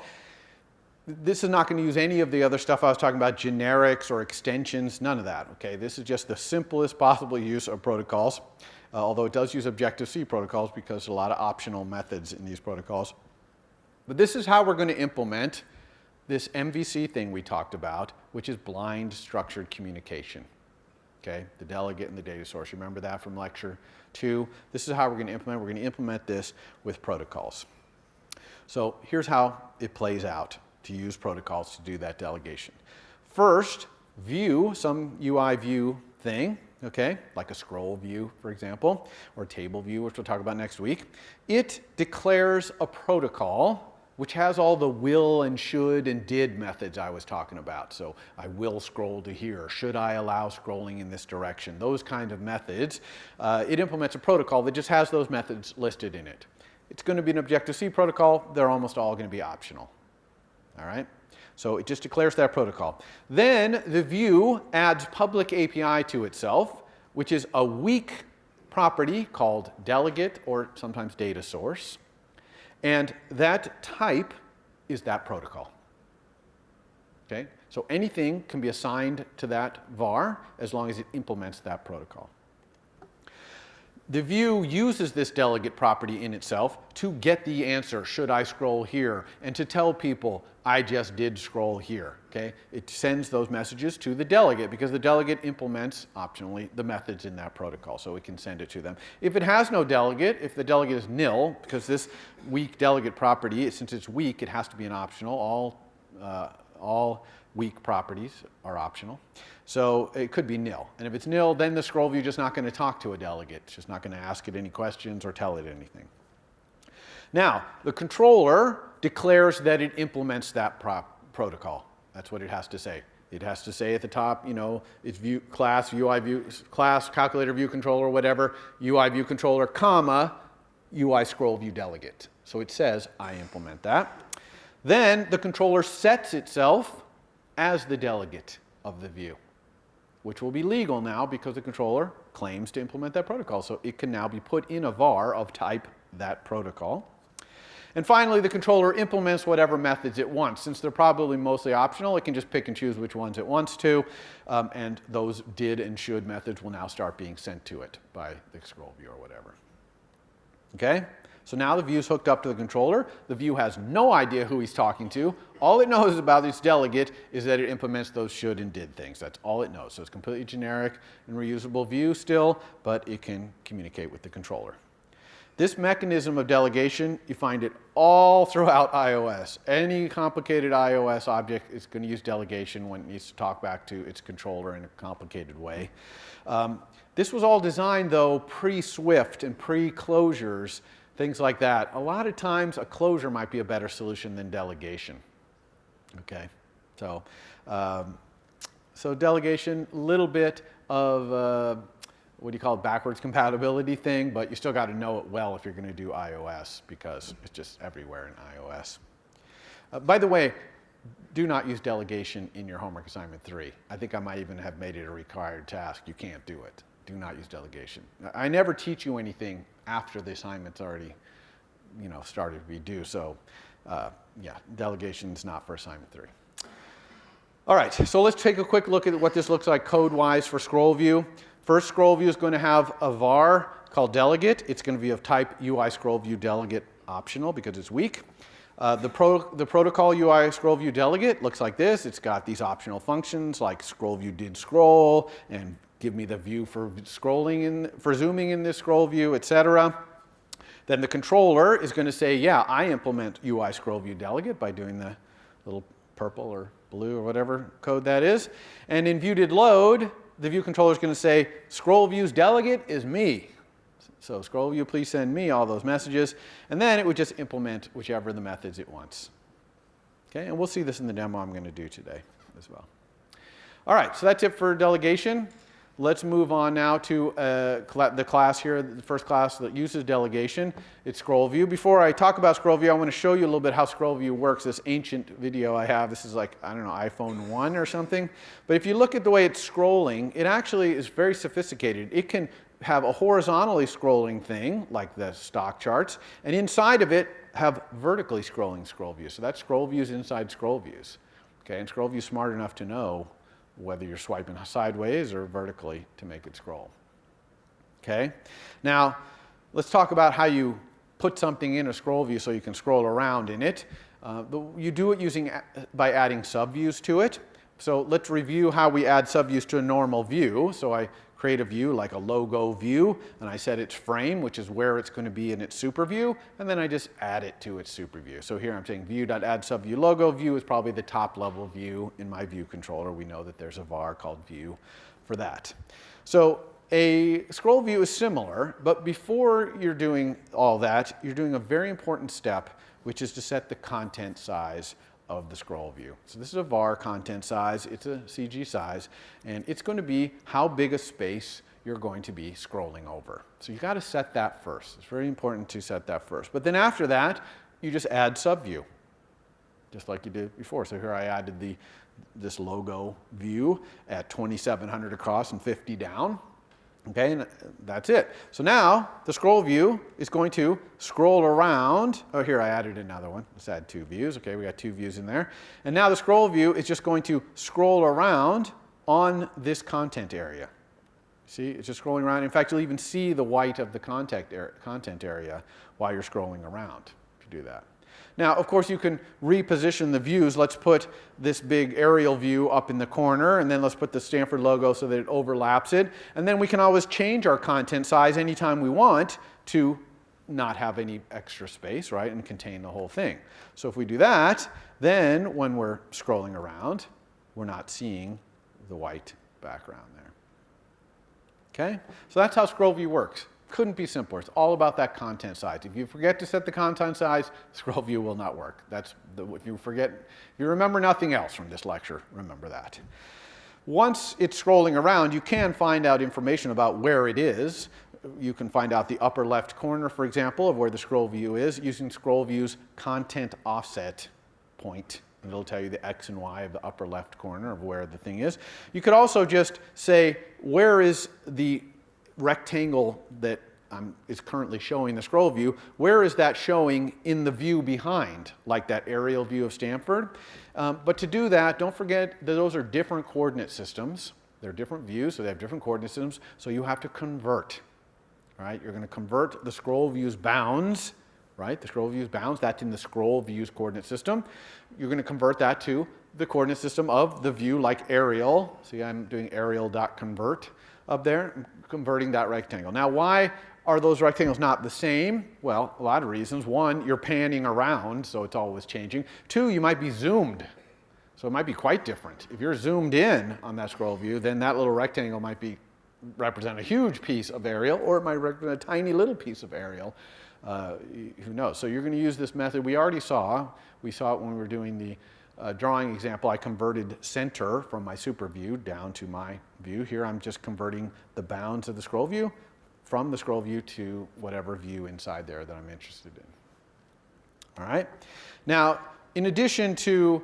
This is not going to use any of the other stuff I was talking about, generics or extensions, none of that, okay? This is just the simplest possible use of protocols, although it does use Objective-C protocols because there's a lot of optional methods in these protocols. But this is how we're going to implement this MVC thing we talked about, which is blind structured communication. Okay, the delegate and the data source. You remember that from lecture 2? This is how we're going to implement. We're going to implement this with protocols. So here's how it plays out to use protocols to do that delegation. First, view, some UI view thing, okay, like a scroll view, for example, or table view, which we'll talk about next week. It declares a protocol which has all the will and should and did methods I was talking about. So I will scroll to here. Should I allow scrolling in this direction? Those kind of methods. It implements a protocol that just has those methods listed in it. It's going to be an Objective-C protocol. They're almost all going to be optional. All right? So it just declares that protocol. Then the view adds public API to itself, which is a weak property called delegate or sometimes data source. And that type is that protocol. Okay? So anything can be assigned to that var as long as it implements that protocol. The view uses this delegate property in itself to get the answer, should I scroll here, and to tell people, I just did scroll here. Okay? It sends those messages to the delegate because the delegate implements, optionally, the methods in that protocol, so it can send it to them. If it has no delegate, if the delegate is nil, because this weak delegate property, since it's weak, it has to be an optional. All weak properties are optional. So it could be nil. And if it's nil, then the scroll view is just not going to talk to a delegate. It's just not going to ask it any questions or tell it anything. Now, the controller declares that it implements that protocol. That's what it has to say. It has to say at the top, you know, it's view class, UI view, class, calculator view controller, whatever, UI view controller, comma, UI scroll view delegate. So it says, I implement that. Then the controller sets itself as the delegate of the view, which will be legal now because the controller claims to implement that protocol. So it can now be put in a var of type that protocol. And finally, the controller implements whatever methods it wants. Since they're probably mostly optional, it can just pick and choose which ones it wants to. And those did and should methods will now start being sent to it by the scroll view or whatever. Okay? So now the view is hooked up to the controller. The view has no idea who he's talking to. All it knows about its delegate is that it implements those should and did things. That's all it knows. So it's completely generic and reusable view still, but it can communicate with the controller. This mechanism of delegation, you find it all throughout iOS. Any complicated iOS object is going to use delegation when it needs to talk back to its controller in a complicated way. This was all designed, though, pre-Swift and pre-closures, things like that. A lot of times, a closure might be a better solution than delegation. Okay, so delegation, a little bit of what do you call it, backwards compatibility thing, but you still got to know it well if you're going to do iOS because it's just everywhere in iOS. By the way, do not use delegation in your homework assignment 3. I think I might even have made it a required task. You can't do it. Do not use delegation. I never teach you anything after the assignment's already, you know, started to be due. So, yeah, delegation is not for assignment 3. All right, so let's take a quick look at what this looks like code-wise for scroll view. First scroll view is going to have a var called delegate. It's going to be of type UI scroll view delegate optional because it's weak. The protocol UI scroll view delegate looks like this. It's got these optional functions like scroll view did scroll and give me the view for scrolling for zooming in this scroll view, etc. Then the controller is going to say, yeah, I implement UI scroll view delegate by doing the little purple or blue or whatever code that is. And in view did load, the view controller is going to say, scroll view's delegate is me. So scroll view, please send me all those messages. And then it would just implement whichever of the methods it wants. Okay, and we'll see this in the demo I'm going to do today as well. All right, so that's it for delegation. Let's move on now to the class here, the first class that uses delegation. It's scroll view. Before I talk about scroll view, I want to show you a little bit how scroll view works. This ancient video I have, this is like, I don't know, iPhone 1 or something. But if you look at the way it's scrolling, it actually is very sophisticated. It can have a horizontally scrolling thing, like the stock charts, and inside of it have vertically scrolling scroll views. So that's scroll views inside scroll views. Okay, and scroll view is smart enough to know whether you're swiping sideways or vertically to make it scroll. Okay? Now, let's talk about how you put something in a scroll view so you can scroll around in it. You do it by adding subviews to it. So let's review how we add subviews to a normal view. So I create a view like a logo view, and I set its frame, which is where it's going to be in its super view, and then I just add it to its super view. So here I'm saying view.add subview logo. View is probably the top level view in my view controller. We know that there's a var called view for that. So a scroll view is similar, but before you're doing all that, you're doing a very important step, which is to set the content size of the scroll view. So this is a var content size, it's a CG size, and it's going to be how big a space you're going to be scrolling over. So you got to set that first. It's very important to set that first. But then after that, you just add subview, just like you did before. So here I added this logo view at 2,700 across and 50 down. Okay, and that's it. So now the scroll view is going to scroll around. Oh, here I added another one. Let's add 2 views. Okay, we got 2 views in there. And now the scroll view is just going to scroll around on this content area. See, it's just scrolling around. In fact, you'll even see the white of the content area while you're scrolling around if you do that. Now, of course, you can reposition the views. Let's put this big aerial view up in the corner, and then let's put the Stanford logo so that it overlaps it. And then we can always change our content size anytime we want to not have any extra space, right, and contain the whole thing. So if we do that, then when we're scrolling around, we're not seeing the white background there. Okay? So that's how scroll view works. couldn't be simpler. It's all about that content size. If you forget to set the content size, scroll view will not work. If you remember nothing else from this lecture, remember that. Once it's scrolling around, you can find out information about where it is. You can find out the upper left corner, for example, of where the scroll view is using scroll view's content offset point. And it'll tell you the X and Y of the upper left corner of where the thing is. You could also just say, where is the rectangle that is currently showing the scroll view? Where is that showing in the view behind, like that aerial view of Stanford? But to do that, don't forget that those are different coordinate systems. They're different views, so they have different coordinate systems. So you have to convert. Right? You're going to convert the scroll view's bounds, right? The scroll view's bounds, that's in the scroll view's coordinate system. You're going to convert that to the coordinate system of the view, like aerial. See, I'm doing aerial.convert up there, I'm converting that rectangle. Now, why are those rectangles not the same? Well, a lot of reasons. One, you're panning around, so it's always changing. Two, you might be zoomed. So it might be quite different. If you're zoomed in on that scroll view, then that little rectangle might represent a huge piece of aerial, or it might represent a tiny little piece of aerial. Who knows? So you're going to use this method. We saw it when we were doing the drawing example. I converted center from my super view down to my view. Here I'm just converting the bounds of the scroll view from the scroll view to whatever view inside there that I'm interested in. All right. Now, in addition to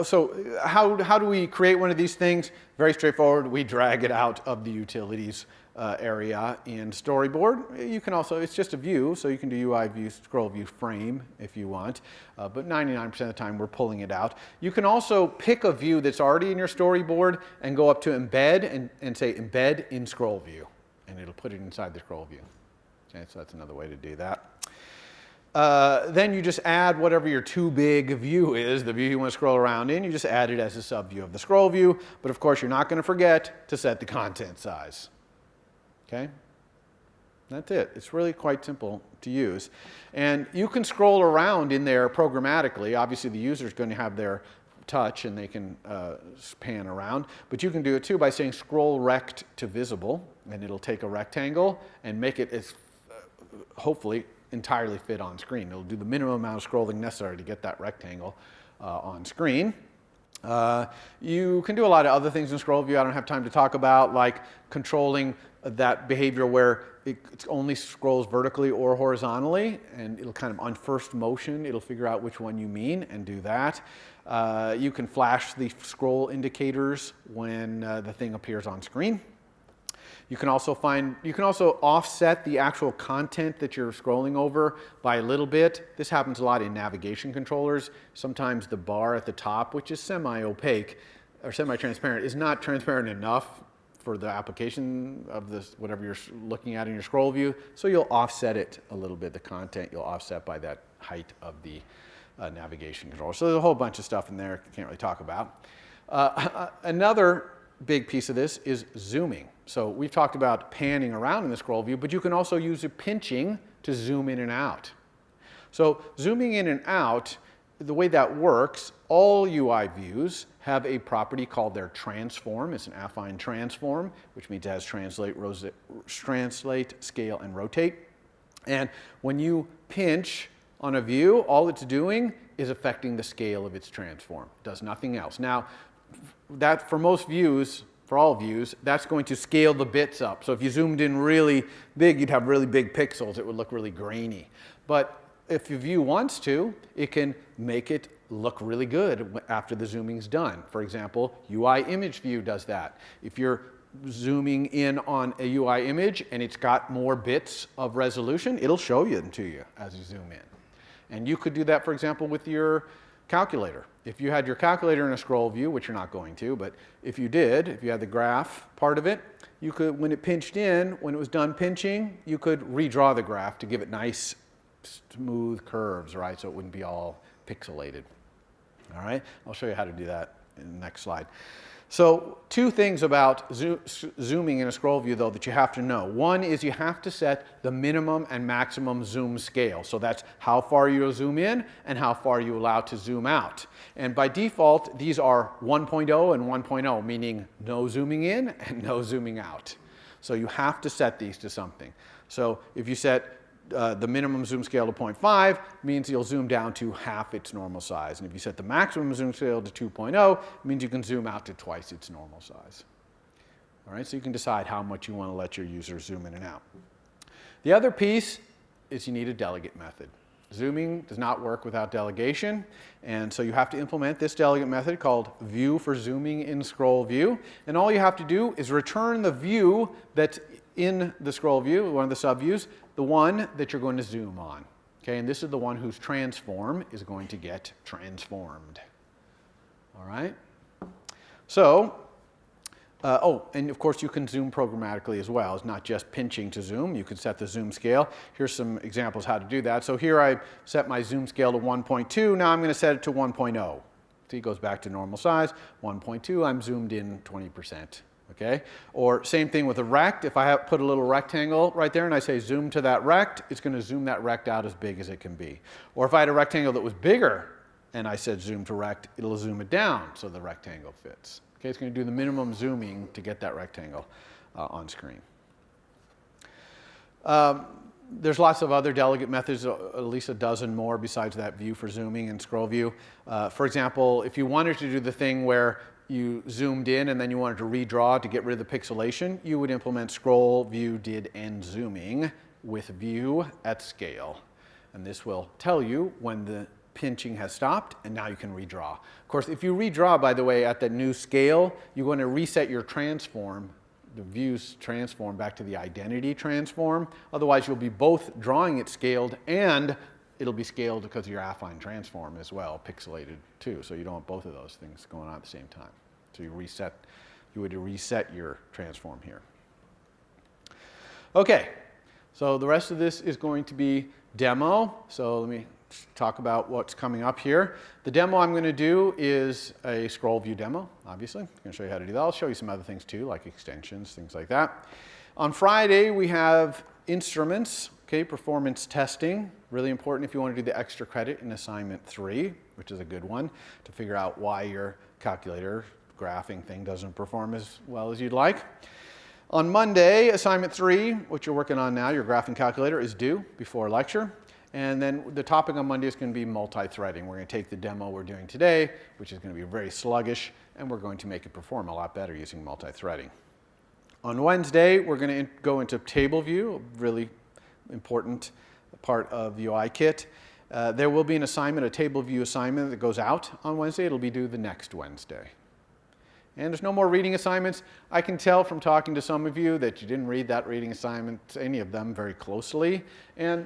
so how do we create one of these things? Very straightforward. We drag it out of the utilities area in Storyboard. You can also, it's just a view, so you can do UI view, scroll view frame if you want, but 99% of the time we're pulling it out. You can also pick a view that's already in your Storyboard and go up to embed and say embed in scroll view, and it'll put it inside the scroll view. Okay, so that's another way to do that. Then you just add whatever your too big view is, the view you want to scroll around in, you just add it as a subview of the scroll view, but of course you're not going to forget to set the content size. Okay? That's it. It's really quite simple to use. And you can scroll around in there programmatically. Obviously the user is going to have their touch and they can pan around, but you can do it too by saying scroll rect to visible, and it'll take a rectangle and make it as hopefully entirely fit on screen. It'll do the minimum amount of scrolling necessary to get that rectangle on screen. You can do a lot of other things in scroll view I don't have time to talk about, like controlling that behavior where it only scrolls vertically or horizontally, and it'll kind of on first motion, it'll figure out which one you mean and do that. You can flash the scroll indicators when the thing appears on screen. You can also offset the actual content that you're scrolling over by a little bit. This happens a lot in navigation controllers. Sometimes the bar at the top, which is semi-opaque or semi-transparent, is not transparent enough for the application of this, whatever you're looking at in your scroll view. So you'll offset it a little bit, the content you'll offset by that height of the navigation controller. So there's a whole bunch of stuff in there you can't really talk about. Another big piece of this is zooming. So we've talked about panning around in the scroll view, but you can also use a pinching to zoom in and out. So zooming in and out, the way that works, all UI views have a property called their transform. It's an affine transform, which means it has translate, scale, and rotate. And when you pinch on a view, all it's doing is affecting the scale of its transform. It does nothing else. Now, that for most views, for all views, that's going to scale the bits up. So if you zoomed in really big, you'd have really big pixels. It would look really grainy. But if your view wants to, it can make it look really good after the zooming's done. For example, UI image view does that. If you're zooming in on a UI image and it's got more bits of resolution, it'll show them to you as you zoom in. And you could do that, for example, with your calculator. If you had your calculator in a scroll view, which you're not going to, but if you did, if you had the graph part of it, you could, when it pinched in, when it was done pinching, you could redraw the graph to give it nice, smooth curves, right? So it wouldn't be all pixelated. All right? I'll show you how to do that in the next slide. So two things about zooming in a scroll view, though, that you have to know. One is you have to set the minimum and maximum zoom scale. So that's how far you'll zoom in and how far you allow to zoom out. And by default, these are 1.0 and 1.0, meaning no zooming in and no zooming out. So you have to set these to something. So if you set the minimum zoom scale to 0.5, means you'll zoom down to half its normal size. And if you set the maximum zoom scale to 2.0, it means you can zoom out to twice its normal size. All right, so you can decide how much you want to let your user zoom in and out. The other piece is you need a delegate method. Zooming does not work without delegation, and so you have to implement this delegate method called view for zooming in scroll view. And all you have to do is return the view that's in the scroll view, one of the subviews, the one that you're going to zoom on. Okay, and this is the one whose transform is going to get transformed. All right? So, and of course you can zoom programmatically as well. It's not just pinching to zoom. You can set the zoom scale. Here's some examples how to do that. So here I set my zoom scale to 1.2. Now I'm going to set it to 1.0. See, it goes back to normal size. 1.2, I'm zoomed in 20%. Okay? Or same thing with a rect. If I put a little rectangle right there and I say zoom to that rect, it's going to zoom that rect out as big as it can be. Or if I had a rectangle that was bigger and I said zoom to rect, it'll zoom it down so the rectangle fits. Okay, it's going to do the minimum zooming to get that rectangle on screen. There's lots of other delegate methods, at least a dozen more besides that view for zooming and scroll view. For example, if you wanted to do the thing where you zoomed in and then you wanted to redraw to get rid of the pixelation, you would implement scroll, view, did, and zooming with view at scale. And this will tell you when the pinching has stopped, and now you can redraw. Of course, if you redraw, by the way, at the new scale, you're going to reset your transform, the view's transform, back to the identity transform. Otherwise, you'll be both drawing it scaled, and it'll be scaled because of your affine transform as well, pixelated too. So you don't want both of those things going on at the same time. So you would reset your transform here. Okay, so the rest of this is going to be demo. So let me talk about what's coming up here. The demo I'm going to do is a scroll view demo, obviously. I'm going to show you how to do that. I'll show you some other things too, like extensions, things like that. On Friday, we have instruments, okay, performance testing. Really important if you want to do the extra credit in assignment 3, which is a good one, to figure out why your calculator graphing thing doesn't perform as well as you'd like. On Monday, assignment 3, what you're working on now, your graphing calculator, is due before lecture. And then the topic on Monday is going to be multi-threading. We're going to take the demo we're doing today, which is going to be very sluggish, and we're going to make it perform a lot better using multi-threading. On Wednesday, we're going to go into table view, a really important part of the UI kit. There will be an assignment, a table view assignment that goes out on Wednesday. It'll be due the next Wednesday. And there's no more reading assignments. I can tell from talking to some of you that you didn't read that reading assignment, any of them, very closely. And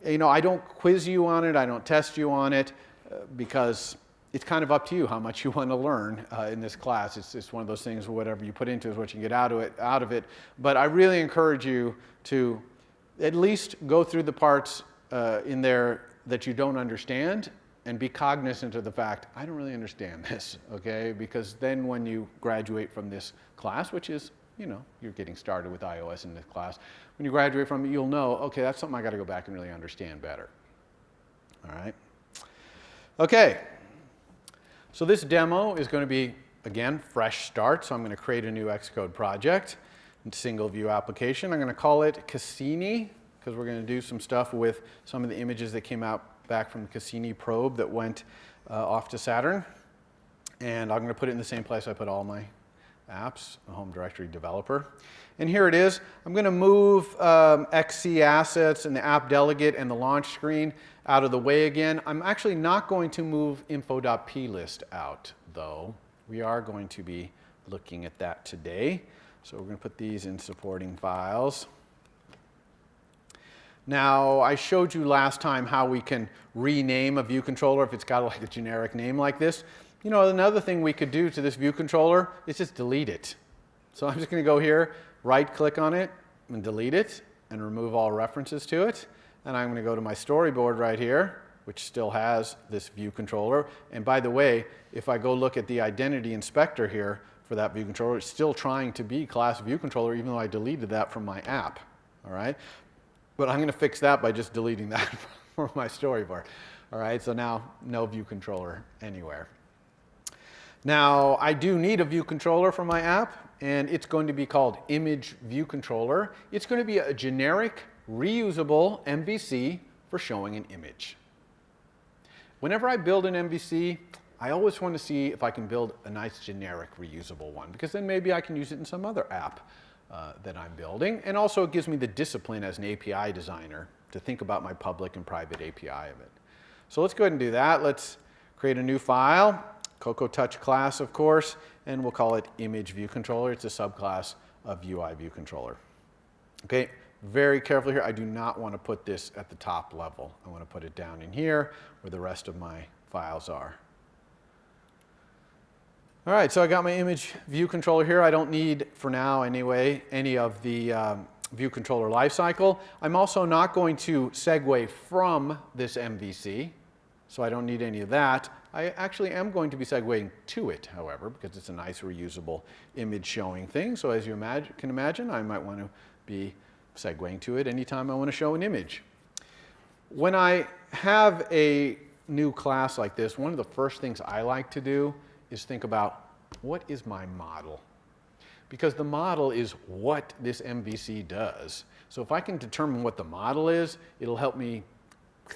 you know, I don't quiz you on it, I don't test you on it, because it's kind of up to you how much you want to learn in this class. It's one of those things where whatever you put into it is what you get out of it. But I really encourage you to at least go through the parts in there that you don't understand and be cognizant of the fact, I don't really understand this, okay? Because then when you graduate from this class, which is, you know, you're getting started with iOS in this class, when you graduate from it, you'll know, okay, that's something I got to go back and really understand better. All right? Okay. So this demo is going to be, again, fresh start. So I'm going to create a new Xcode project, single view application. I'm going to call it Cassini, because we're going to do some stuff with some of the images that came out back from the Cassini probe that went off to Saturn. And I'm going to put it in the same place I put all my apps, the home directory developer. And here it is. I'm going to move XC assets and the app delegate and the launch screen out of the way again. I'm actually not going to move info.plist out, though. We are going to be looking at that today. So we're going to put these in supporting files. Now, I showed you last time how we can rename a view controller if it's got like a generic name like this. You know, another thing we could do to this view controller is just delete it. So I'm just going to go here, right-click on it, and delete it, and remove all references to it. And I'm going to go to my storyboard right here, which still has this view controller. And by the way, if I go look at the identity inspector here for that view controller, it's still trying to be class view controller, even though I deleted that from my app. All right? But I'm going to fix that by just deleting that from my storyboard. All right? So now, no view controller anywhere. Now, I do need a view controller for my app, and it's going to be called Image View Controller. It's going to be a generic, reusable MVC for showing an image. Whenever I build an MVC, I always want to see if I can build a nice generic reusable one, because then maybe I can use it in some other app that I'm building. And also it gives me the discipline as an API designer to think about my public and private API of it. So let's go ahead and do that. Let's create a new file, Cocoa Touch class, of course, and we'll call it Image View Controller. It's a subclass of UI View Controller. Okay, very careful here. I do not want to put this at the top level. I want to put it down in here where the rest of my files are. All right, so I got my image view controller here. I don't need, for now anyway, any of the view controller lifecycle. I'm also not going to segue from this MVC, so I don't need any of that. I actually am going to be segueing to it, however, because it's a nice reusable image showing thing. So as you can imagine, I might want to be segueing to it anytime I want to show an image. When I have a new class like this, one of the first things I like to do is think about, what is my model? Because the model is what this MVC does. So if I can determine what the model is, it'll help me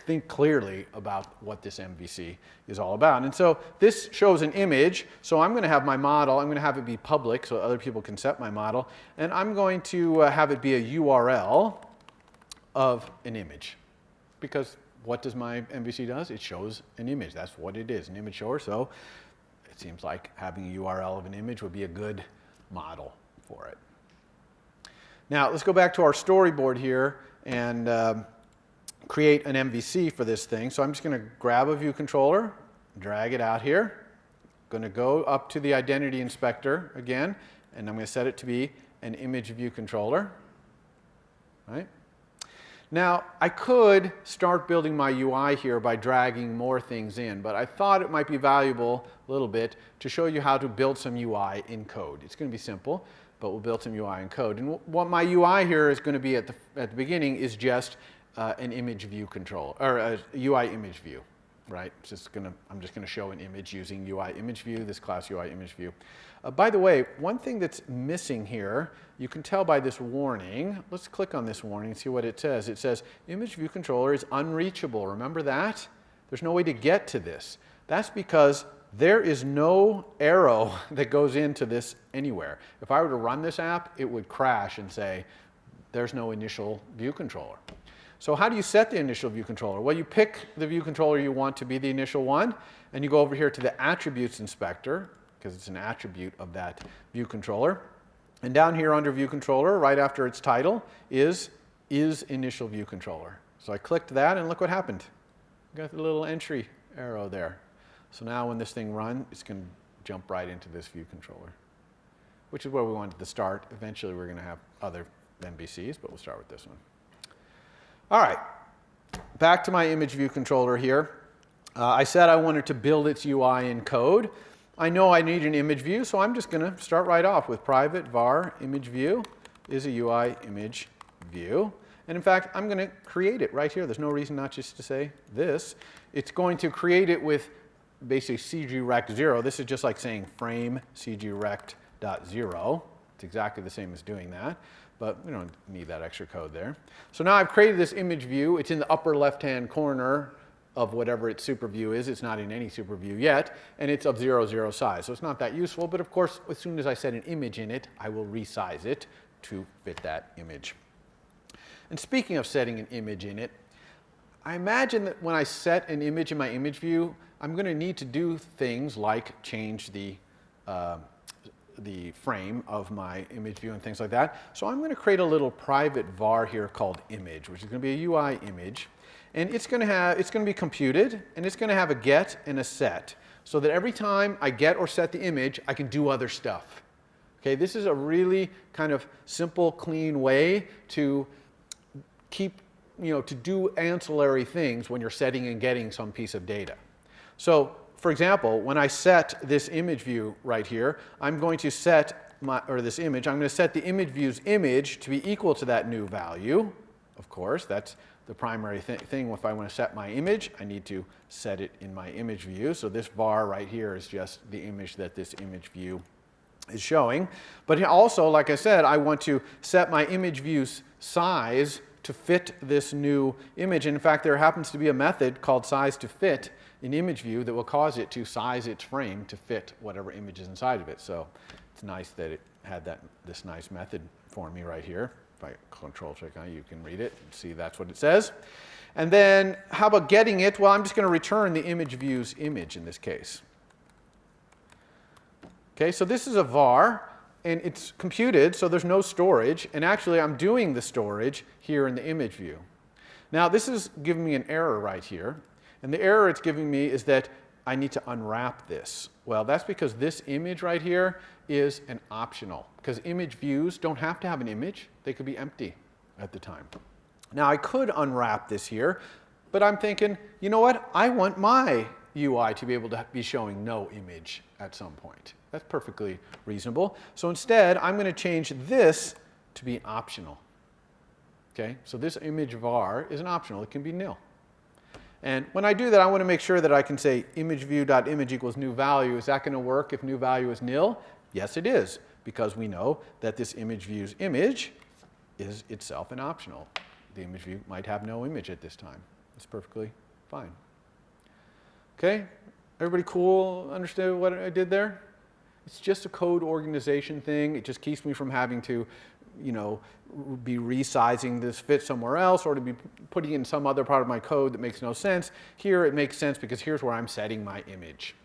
think clearly about what this MVC is all about. And so this shows an image, so I'm going to have my model, I'm going to have it be public so other people can set my model, and I'm going to have it be a URL of an image. Because what does my MVC does? It shows an image. That's what it is, an image shower. So it seems like having a URL of an image would be a good model for it. Now let's go back to our storyboard here and create an MVC for this thing. So I'm just going to grab a view controller, drag it out here. I'm going to go up to the identity inspector again, and I'm going to set it to be an image view controller. Right? Now, I could start building my UI here by dragging more things in, but I thought it might be valuable a little bit to show you how to build some UI in code. It's going to be simple, but we'll build some UI in code. And what my UI here is going to be at the beginning is just an image view control, or a UI image view, right? I'm just going to show an image using UI image view, this class UI image view. By the way, one thing that's missing here, you can tell by this warning. Let's click on this warning and see what it says. It says image view controller is unreachable. Remember that? There's no way to get to this. That's because there is no arrow that goes into this anywhere. If I were to run this app, it would crash and say there's no initial view controller. So how do you set the initial view controller? Well, you pick the view controller you want to be the initial one, and you go over here to the attributes inspector, because it's an attribute of that view controller. And down here under view controller, right after its title, is initial view controller. So I clicked that, and look what happened. Got the little entry arrow there. So now when this thing runs, it's going to jump right into this view controller, which is where we wanted to start. Eventually, we're going to have other MVCs, but we'll start with this one. All right, back to my image view controller here. I said I wanted to build its UI in code. I know I need an image view, so I'm just going to start right off with private var image view is a UI image view. And in fact, I'm going to create it right here. There's no reason not just to say this. It's going to create it with basically cgrect0. This is just like saying frame cgrect.0. It's exactly the same as doing that, but we don't need that extra code there. So now I've created this image view. It's in the upper left-hand corner of whatever its super view is. It's not in any super view yet, and it's of 0, 0 size. So it's not that useful, but of course, as soon as I set an image in it, I will resize it to fit that image. And speaking of setting an image in it, I imagine that when I set an image in my image view, I'm going to need to do things like change the frame of my image view and things like that. So I'm going to create a little private var here called image, which is going to be a UI image. And it's going to be computed, and it's going to have a get and a set, so that every time I get or set the image, I can do other stuff. Okay, this is a really kind of simple, clean way to to do ancillary things when you're setting and getting some piece of data. So, for example, when I set this image view right here, I'm going to set this image, I'm going to set the image view's image to be equal to that new value. Of course, that's the primary thing. If I want to set my image, I need to set it in my image view. So this var right here is just the image that this image view is showing. But also, like I said, I want to set my image view's size to fit this new image. And in fact, there happens to be a method called size to fit in image view that will cause it to size its frame to fit whatever image is inside of it. So it's nice that it had this nice method for me right here. If I control click on it, you can read it and see that's what it says. And then how about getting it? Well, I'm just going to return the image view's image in this case. Okay, so this is a var, and it's computed, so there's no storage. And actually, I'm doing the storage here in the image view. Now, this is giving me an error right here. And the error it's giving me is that I need to unwrap this. Well, that's because this image right here is an optional, because image views don't have to have an image. They could be empty at the time. Now, I could unwrap this here, but I'm thinking, you know what? I want my UI to be able to be showing no image at some point. That's perfectly reasonable. So instead, I'm going to change this to be optional. Okay? So this image var is an optional. It can be nil. And when I do that, I want to make sure that I can say imageview.image equals new value. Is that going to work if new value is nil? Yes, it is, because we know that this image view's image is itself an optional. The image view might have no image at this time. It's perfectly fine. Okay? Everybody cool? Understand what I did there? It's just a code organization thing. It just keeps me from having to, be resizing this fit somewhere else or to be putting in some other part of my code that makes no sense. Here it makes sense because here's where I'm setting my image.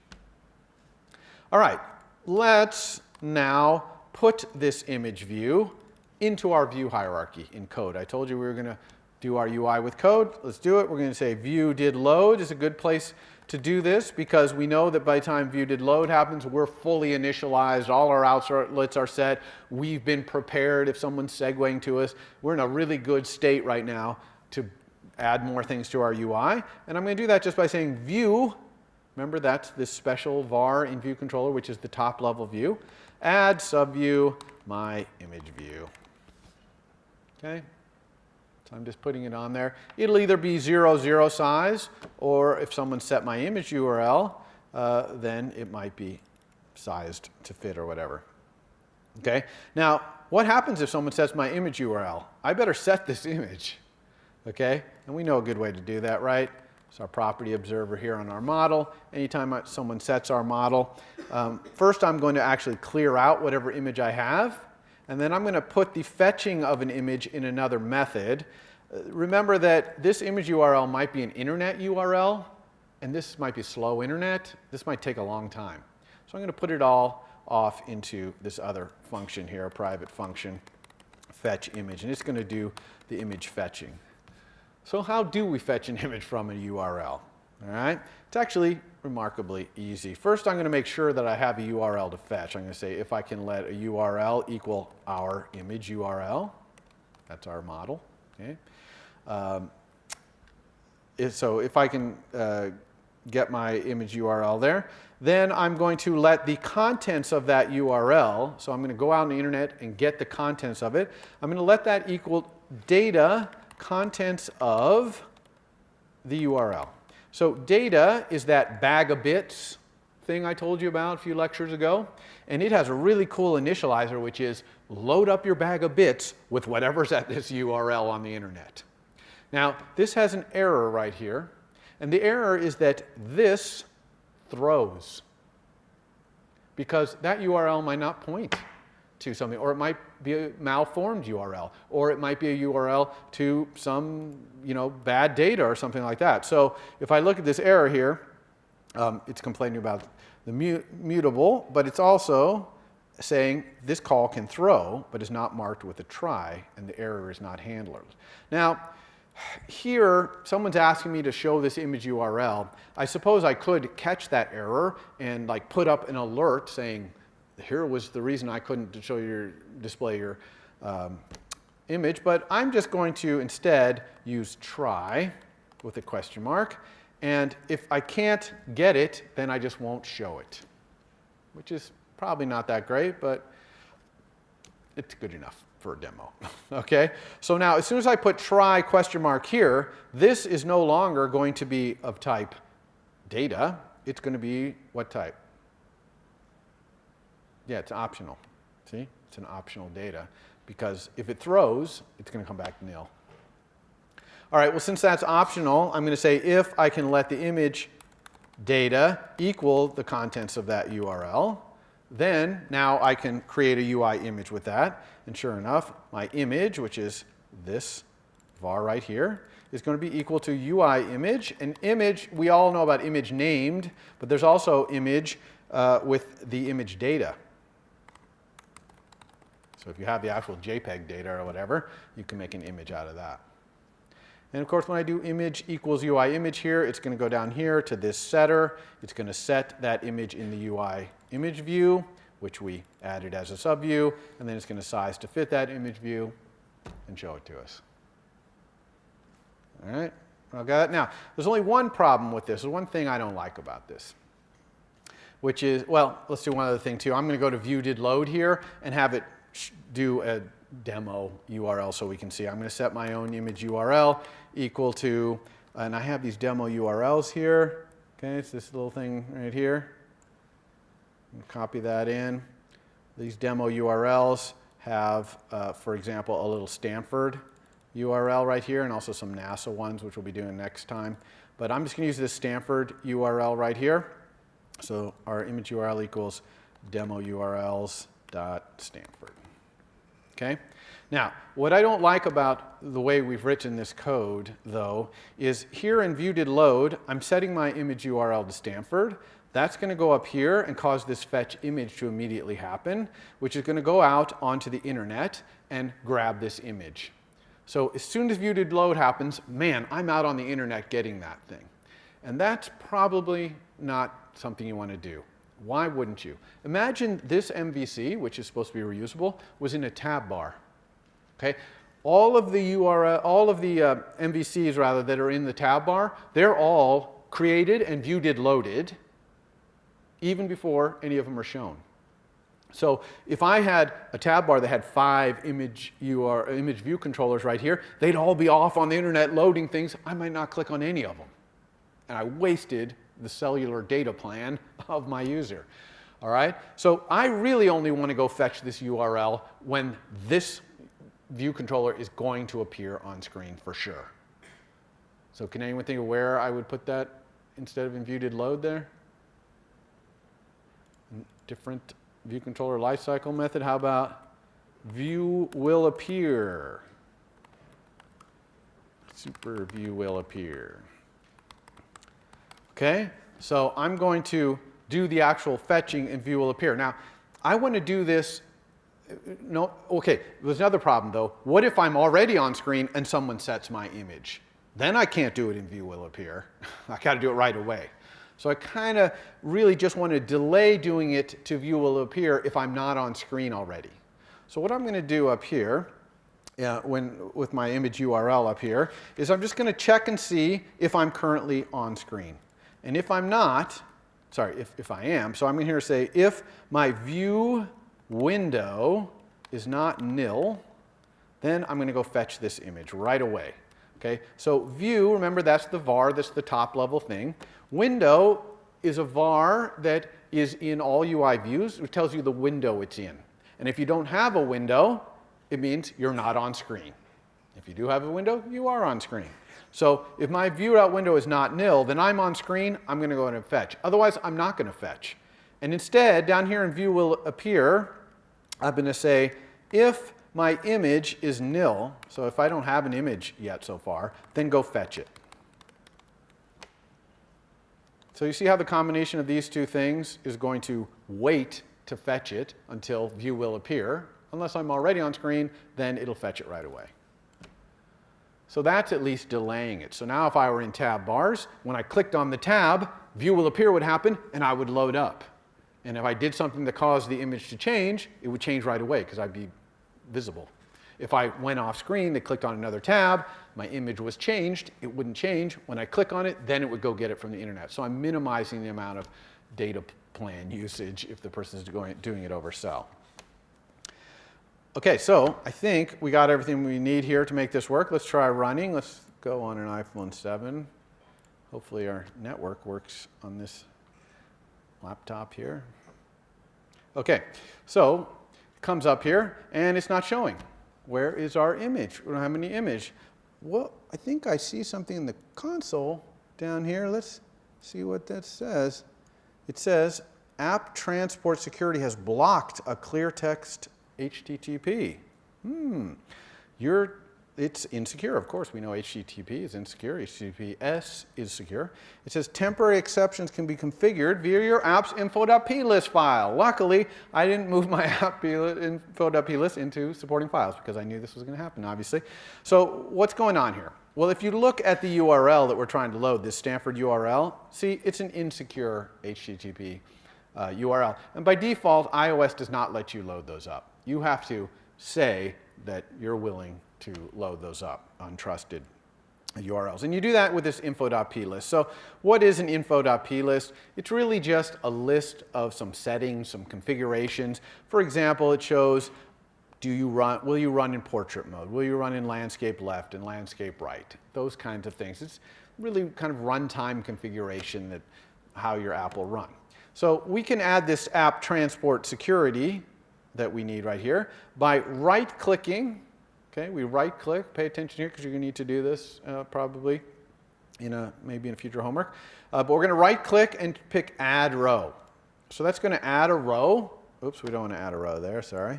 All right, let's now put this image view into our view hierarchy in code. I told you we were going to do our UI with code. Let's do it. We're going to say view did load is a good place to do this because we know that by the time view did load happens, we're fully initialized. All our outlets are set. We've been prepared if someone's segueing to us. We're in a really good state right now to add more things to our UI. And I'm going to do that just by saying view. Remember, that's this special var in view controller, which is the top level view. Add subview my image view. Okay? So I'm just putting it on there. It'll either be 0, 0 size, or if someone set my image URL, then it might be sized to fit or whatever. Okay? Now, what happens if someone sets my image URL? I better set this image. Okay? And we know a good way to do that, right? It's our property observer here on our model. Anytime someone sets our model, first I'm going to actually clear out whatever image I have. And then I'm going to put the fetching of an image in another method. Remember that this image URL might be an internet URL, and this might be slow internet. This might take a long time. So I'm going to put it all off into this other function here, a private function, fetch image. And it's going to do the image fetching. So how do we fetch an image from a URL? All right? It's actually remarkably easy. First, I'm going to make sure that I have a URL to fetch. I'm going to say if I can let a URL equal our image URL. That's our model. Okay? So if I can get my image URL there, then I'm going to let the contents of that URL, so I'm going to go out on the internet and get the contents of it. I'm going to let that equal data contents of the URL. So data is that bag of bits thing I told you about a few lectures ago. And it has a really cool initializer, which is load up your bag of bits with whatever's at this URL on the internet. Now, this has an error right here. And the error is that this throws. Because that URL might not point to something, or it might be a malformed URL, or it might be a URL to some bad data or something like that. So if I look at this error here, it's complaining about the mutable, but it's also saying this call can throw, but is not marked with a try, and the error is not handled. Now, here, someone's asking me to show this image URL. I suppose I could catch that error and put up an alert saying, here was the reason I couldn't display your image, but I'm just going to instead use try with a question mark. And if I can't get it, then I just won't show it, which is probably not that great, but it's good enough for a demo. Okay? So now, as soon as I put try question mark here, this is no longer going to be of type data. It's going to be what type? Yeah, it's optional. See? It's an optional data. Because if it throws, it's going to come back nil. All right, well, since that's optional, I'm going to say if I can let the image data equal the contents of that URL, then now I can create a UI image with that. And sure enough, my image, which is this var right here, is going to be equal to UI image. And image, we all know about image named, but there's also image with the image data. So if you have the actual JPEG data or whatever, you can make an image out of that. And of course, when I do image equals UI image here, it's going to go down here to this setter. It's going to set that image in the UI image view, which we added as a subview. And then it's going to size to fit that image view and show it to us. All right, I've got it. Now, there's only one problem with this. There's one thing I don't like about this, which is, well, let's do one other thing too. I'm going to go to view did load here and have it do a demo URL so we can see. I'm going to set my own image URL equal to, and I have these demo URLs here. Okay, it's this little thing right here. Copy that in. These demo URLs have, for example, a little Stanford URL right here and also some NASA ones, which we'll be doing next time. But I'm just going to use this Stanford URL right here. So our image URL equals demo URLs.Stanford. Okay? Now, what I don't like about the way we've written this code, though, is here in view did load, I'm setting my image URL to Stanford. That's going to go up here and cause this fetch image to immediately happen, which is going to go out onto the internet and grab this image. So as soon as view did load happens, man, I'm out on the internet getting that thing. And that's probably not something you want to do. Why wouldn't you? Imagine this MVC, which is supposed to be reusable, was in a tab bar. Okay? All of the MVCs rather that are in the tab bar, they're all created and view did loaded even before any of them are shown. So if I had a tab bar that had 5 image view controllers right here, they'd all be off on the internet loading things. I might not click on any of them. And I wasted the cellular data plan of my user. All right? So I really only want to go fetch this URL when this view controller is going to appear on screen for sure. So can anyone think of where I would put that instead of in view did load there? Different view controller lifecycle method. How about view will appear? Super view will appear. Okay, so I'm going to do the actual fetching and view will appear. Now, I want to do this. No, okay, there's another problem though. What if I'm already on screen and someone sets my image? Then I can't do it in view will appear. I got to do it right away. So I kind of really just want to delay doing it to view will appear if I'm not on screen already. So what I'm going to do up here, with my image URL up here, is I'm just going to check and see if I'm currently on screen. And if I'm not, sorry, if I am, so I'm going to here say if my view window is not nil, then I'm going to go fetch this image right away. Okay, so view, remember that's the var, that's the top level thing. Window is a var that is in all UI views. It tells you the window it's in. And if you don't have a window, it means you're not on screen. If you do have a window, you are on screen. So if my view.window is not nil, then I'm on screen, I'm going to go in and fetch. Otherwise, I'm not going to fetch. And instead, down here in view will appear, I'm going to say if my image is nil, so if I don't have an image yet so far, then go fetch it. So you see how the combination of these two things is going to wait to fetch it until view will appear. Unless I'm already on screen, then it'll fetch it right away. So that's at least delaying it. So now if I were in tab bars, when I clicked on the tab, view will appear would happen, and I would load up. And if I did something that caused the image to change, it would change right away because I'd be visible. If I went off screen, they clicked on another tab, my image was changed, it wouldn't change. When I click on it, then it would go get it from the internet. So I'm minimizing the amount of data plan usage if the person is doing it over cell. Okay, so I think we got everything we need here to make this work. Let's try running. Let's go on an iPhone 7. Hopefully our network works on this laptop here. Okay, so it comes up here and it's not showing. Where is our image? We don't have any image. Well, I think I see something in the console down here. Let's see what that says. It says App Transport Security has blocked a clear text HTTP. It's insecure. Of course, we know HTTP is insecure. HTTPS is secure. It says temporary exceptions can be configured via your app's info.plist file. Luckily, I didn't move my app info.plist into supporting files because I knew this was going to happen, obviously. So what's going on here? Well, if you look at the URL that we're trying to load, this Stanford URL, see, it's an insecure HTTP URL. And by default, iOS does not let you load those up. You have to say that you're willing to load those up, untrusted URLs. And you do that with this info.plist. So what is an info.plist? It's really just a list of some settings, some configurations. For example, it shows, will you run in portrait mode? Will you run in landscape left and landscape right? Those kinds of things. It's really kind of runtime configuration that how your app will run. So we can add this app transport security that we need right here by right-clicking. Okay, we right-click. Pay attention here because you're going to need to do this probably maybe in a future homework. But we're going to right-click and pick Add Row. So that's going to add a row. Oops, we don't want to add a row there. Sorry,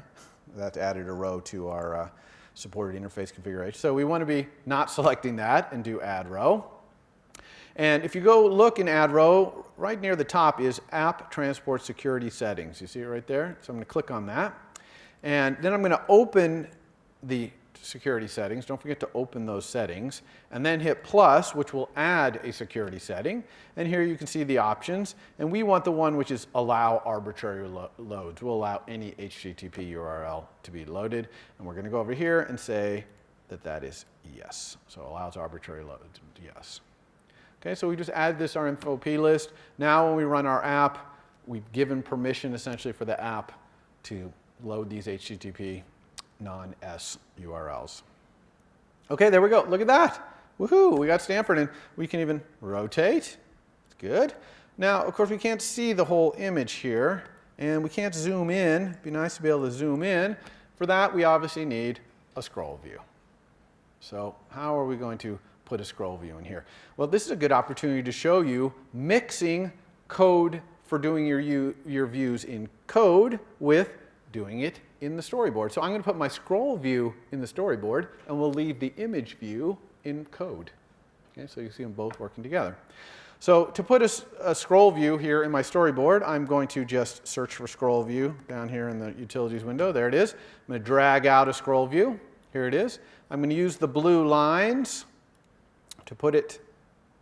that added a row to our supported interface configuration. So we want to be not selecting that and do Add Row. And if you go look in Add Row, right near the top is App Transport Security Settings. You see it right there? So I'm going to click on that. And then I'm going to open the security settings. Don't forget to open those settings. And then hit plus, which will add a security setting. And here you can see the options. And we want the one which is allow arbitrary loads. We'll allow any HTTP URL to be loaded. And we're going to go over here and say that that is yes. So allows arbitrary loads, yes. Okay, so we just add this our info plist. Now when we run our app, we've given permission essentially for the app to load these HTTP non-S URLs. Okay, there we go. Look at that. Woohoo, we got Stanford, and we can even rotate. It's good. Now, of course, we can't see the whole image here, and we can't zoom in. It'd be nice to be able to zoom in. For that, we obviously need a scroll view. So how are we going to put a scroll view in here? Well, this is a good opportunity to show you mixing code for doing your views in code with doing it in the storyboard. So I'm going to put my scroll view in the storyboard, and we'll leave the image view in code. Okay, so you see them both working together. So to put a scroll view here in my storyboard, I'm going to just search for scroll view down here in the utilities window. There it is. I'm going to drag out a scroll view. Here it is. I'm going to use the blue lines to put it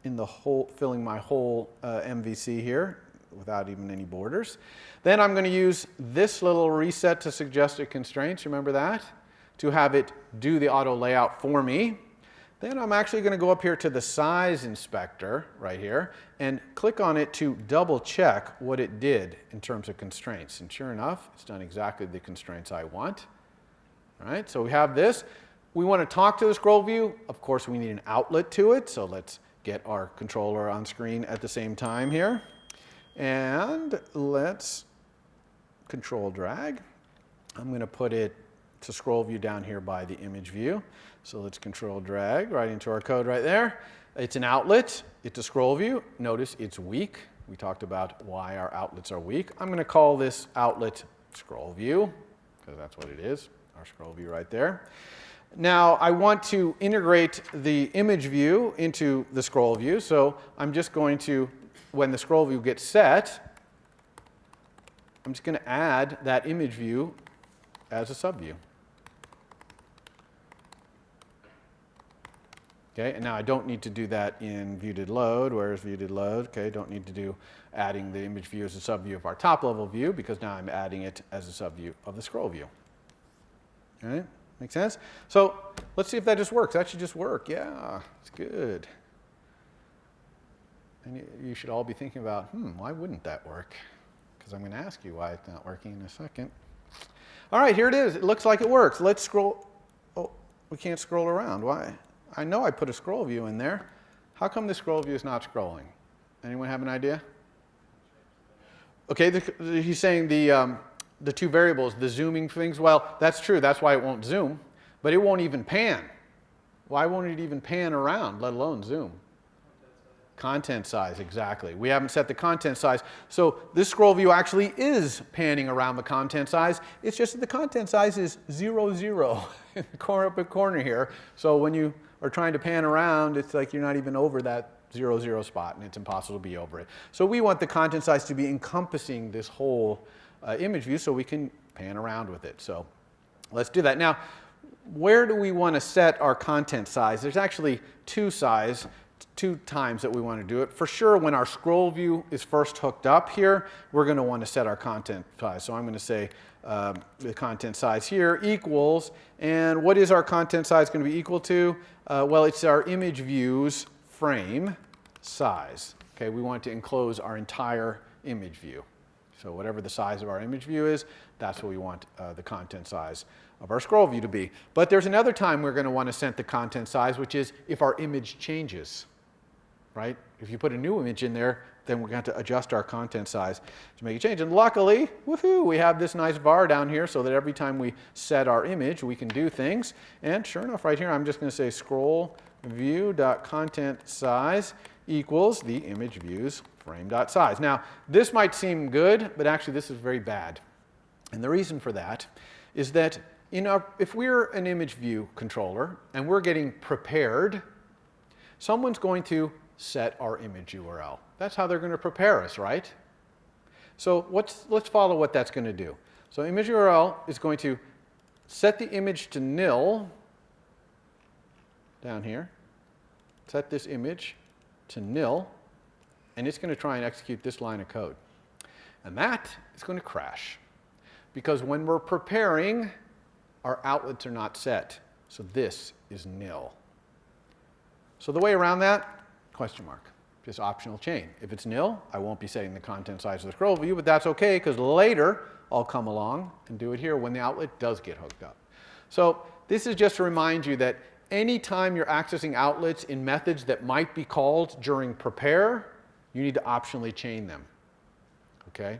in the whole, filling my whole MVC here without even any borders. Then I'm going to use this little reset to suggested constraints, remember that? To have it do the auto layout for me. Then I'm actually going to go up here to the size inspector right here and click on it to double check what it did in terms of constraints. And sure enough, it's done exactly the constraints I want. All right, so we have this. We want to talk to the scroll view. Of course, we need an outlet to it. So let's get our controller on screen at the same time here. And let's control drag. I'm going to put it to scroll view down here by the image view. So let's control drag right into our code right there. It's an outlet. It's a scroll view. Notice it's weak. We talked about why our outlets are weak. I'm going to call this outlet scroll view because that's what it is, our scroll view right there. Now I want to integrate the image view into the scroll view. So I'm just going to, when the scroll view gets set, I'm just going to add that image view as a subview. Okay, and now I don't need to do that in view.did.load. Where is view.did.load? Okay, don't need to do adding the image view as a subview of our top level view because now I'm adding it as a subview of the scroll view. All right, make sense? So let's see if that just works. That should just work. Yeah, it's good. And you should all be thinking about, why wouldn't that work? Because I'm going to ask you why it's not working in a second. All right, here it is. It looks like it works. Let's scroll. Oh, we can't scroll around. Why? I know I put a scroll view in there. How come the scroll view is not scrolling? Anyone have an idea? Okay, he's saying the two variables, the zooming things. Well, that's true. That's why it won't zoom. But it won't even pan. Why won't it even pan around, let alone zoom? Content size, exactly. We haven't set the content size. So this scroll view actually is panning around the content size. It's just that the content size is 0, 0 in the upper corner here. So when you are trying to pan around, it's like you're not even over that 0, 0 spot, and it's impossible to be over it. So we want the content size to be encompassing this whole image view so we can pan around with it. So let's do that. Now, where do we want to set our content size? There's actually two times that we want to do it. For sure, when our scroll view is first hooked up here, we're going to want to set our content size. So I'm going to say the content size here equals, and what is our content size going to be equal to? Well, it's our image view's frame size. Okay, we want to enclose our entire image view. So whatever the size of our image view is, that's what we want the content size of our scroll view to be. But there's another time we're going to want to set the content size, which is if our image changes, right? If you put a new image in there, then we're going to adjust our content size to make a change. And luckily, woohoo, we have this nice bar down here so that every time we set our image, we can do things. And sure enough, right here, I'm just going to say scroll view.content size equals the image view's frame.size. Now, this might seem good, but actually this is very bad. And the reason for that is that if we're an image view controller and we're getting prepared, someone's going to set our image URL. That's how they're going to prepare us, right? So let's follow what that's going to do. So image URL is going to set the image to nil down here. Set this image to nil, and it's going to try and execute this line of code. And that is going to crash, because when we're preparing, our outlets are not set. So this is nil. So the way around that, question mark, just optional chain. If it's nil, I won't be setting the content size of the scroll view, but that's okay, because later I'll come along and do it here when the outlet does get hooked up. So this is just to remind you that anytime you're accessing outlets in methods that might be called during prepare, you need to optionally chain them, okay?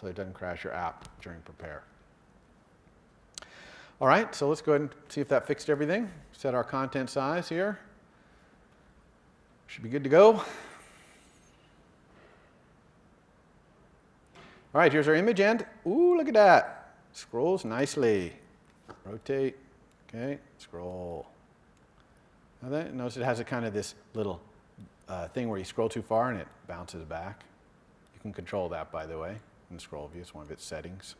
So it doesn't crash your app during prepare. All right, so let's go ahead and see if that fixed everything. Set our content size here. Should be good to go. All right, here's our image, and ooh, look at that. Scrolls nicely. Rotate, okay, scroll. Notice it has a kind of this little thing where you scroll too far and it bounces back. You can control that, by the way, in the scroll view. It's one of its settings.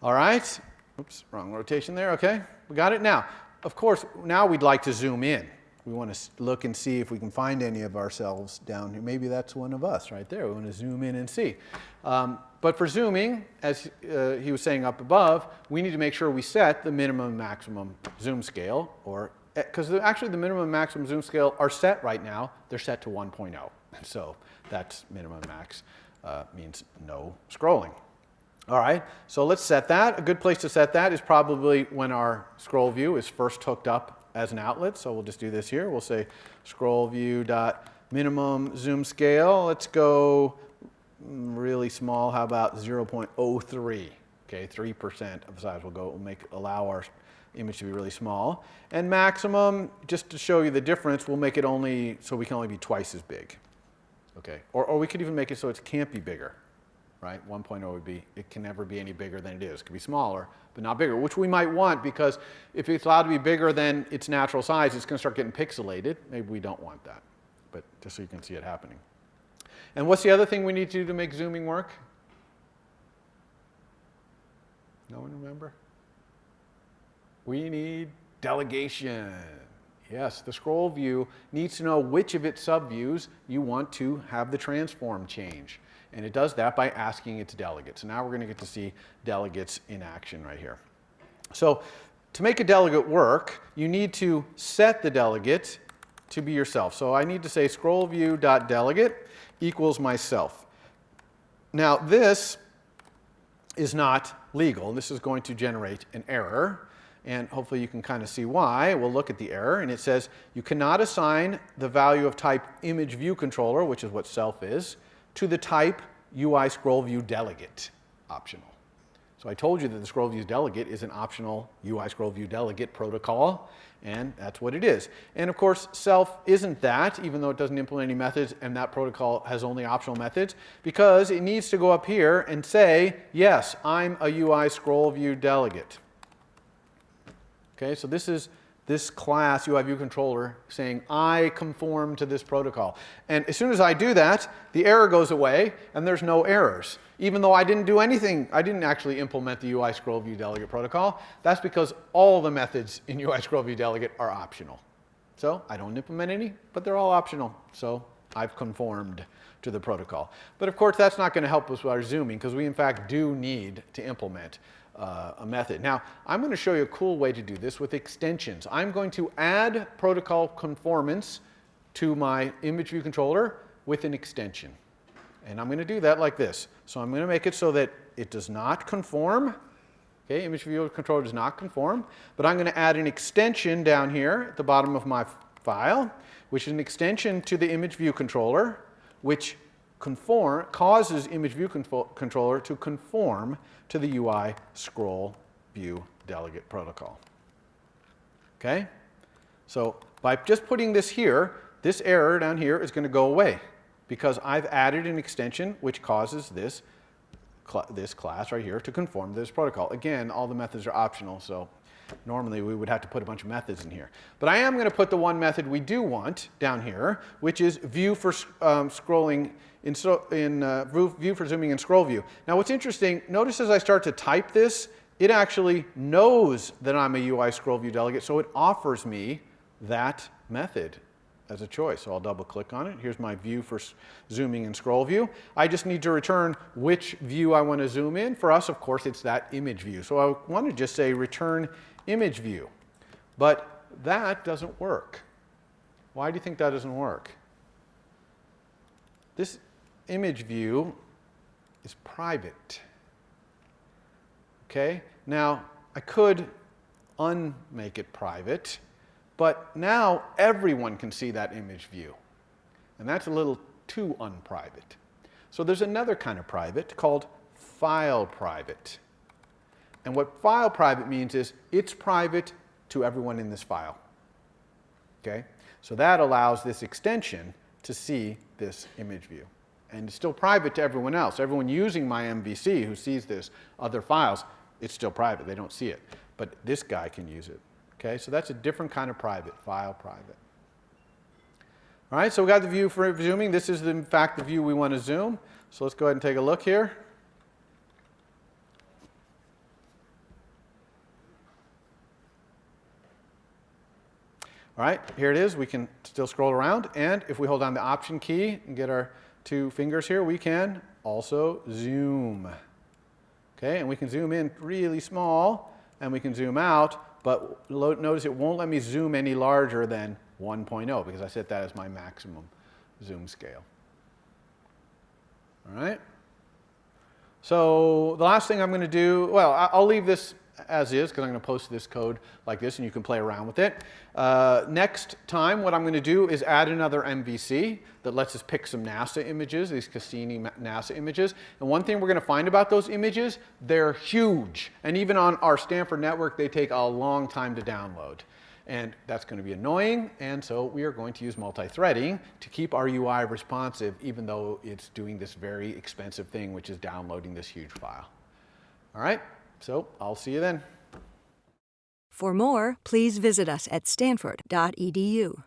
All right. Oops, wrong rotation there. Okay, we got it. Now, of course, now we'd like to zoom in. We want to look and see if we can find any of ourselves down here. Maybe that's one of us right there. We want to zoom in and see. But for zooming, as he was saying up above, we need to make sure we set the minimum and maximum zoom scale, or because actually the minimum and maximum zoom scale are set right now. They're set to 1.0. So that's minimum and max means no scrolling. All right, so let's set that. A good place to set that is probably when our scroll view is first hooked up as an outlet. So we'll just do this here. We'll say scroll view dot minimum zoom scale. Let's go really small. How about 0.03? Okay, 3% of the size will allow our image to be really small. And maximum, just to show you the difference, we'll make it only so we can only be twice as big. Okay, or we could even make it so it can't be bigger. Right? 1.0 would be, it can never be any bigger than it is. It could be smaller, but not bigger, which we might want, because if it's allowed to be bigger than its natural size, it's going to start getting pixelated. Maybe we don't want that, but just so you can see it happening. And what's the other thing we need to do to make zooming work? No one remember? We need delegation. Yes, the scroll view needs to know which of its subviews you want to have the transform change. And it does that by asking its delegates. So now we're going to get to see delegates in action right here. So to make a delegate work, you need to set the delegate to be yourself. So I need to say scroll view.delegate equals myself. Now this is not legal. This is going to generate an error, and hopefully you can kind of see why. We'll look at the error, and it says you cannot assign the value of type image view controller, which is what self is, to the type UI scroll view delegate, optional. So I told you that the scroll view delegate is an optional UI scroll view delegate protocol, and that's what it is. And of course, self isn't that, even though it doesn't implement any methods, and that protocol has only optional methods, because it needs to go up here and say, yes, I'm a UI scroll view delegate. Okay, so this is this class UI view controller saying, I conform to this protocol. And as soon as I do that, the error goes away, and there's no errors. Even though I didn't do anything, I didn't actually implement the UI scroll view delegate protocol. That's because all the methods in UI scroll view delegate are optional. So I don't implement any, but they're all optional. So I've conformed to the protocol. But of course, that's not going to help us with our zooming, because we in fact do need to implement a method. Now, I'm going to show you a cool way to do this with extensions. I'm going to add protocol conformance to my image view controller with an extension. And I'm going to do that like this. So I'm going to make it so that it does not conform. Okay, image view controller does not conform. But I'm going to add an extension down here at the bottom of my file, which is an extension to the image view controller, which causes image view controller to conform to the UI scroll view delegate protocol. Okay? So by just putting this here, this error down here is going to go away, because I've added an extension which causes this class right here to conform to this protocol. Again, all the methods are optional, so normally we would have to put a bunch of methods in here. But I am going to put the one method we do want down here, which is view for scrolling view for zooming in scroll view. Now what's interesting, notice as I start to type this, it actually knows that I'm a UI scroll view delegate, so it offers me that method as a choice. So I'll double click on it. Here's my view for zooming in scroll view. I just need to return which view I want to zoom in. For us, of course, it's that image view. So I want to just say return image view. But that doesn't work. Why do you think that doesn't work? This image view is private. Okay? Now, I could unmake it private, but now everyone can see that image view. And that's a little too unprivate. So there's another kind of private called file private. And what file private means is it's private to everyone in this file. Okay? So that allows this extension to see this image view. And it's still private to everyone else. Everyone using my MVC who sees this other files, it's still private. They don't see it. But this guy can use it. Okay? So that's a different kind of private, file private. All right, so we got the view for zooming. This is, in fact, the view we want to zoom. So let's go ahead and take a look here. All right, here it is. We can still scroll around. And if we hold down the Option key and get our two fingers here, we can also zoom. Okay, and we can zoom in really small, and we can zoom out. But notice it won't let me zoom any larger than 1.0 because I set that as my maximum zoom scale. All right. So the last thing I'm going to do, well, I'll leave this as is because I'm going to post this code like this and you can play around with it. Next time what I'm going to do is add another MVC that lets us pick some NASA images, these Cassini NASA images. And one thing we're going to find about those images, they're huge. And even on our Stanford network, they take a long time to download. And that's going to be annoying, and so we are going to use multi-threading to keep our UI responsive, even though it's doing this very expensive thing, which is downloading this huge file. All right, so I'll see you then. For more, please visit us at stanford.edu.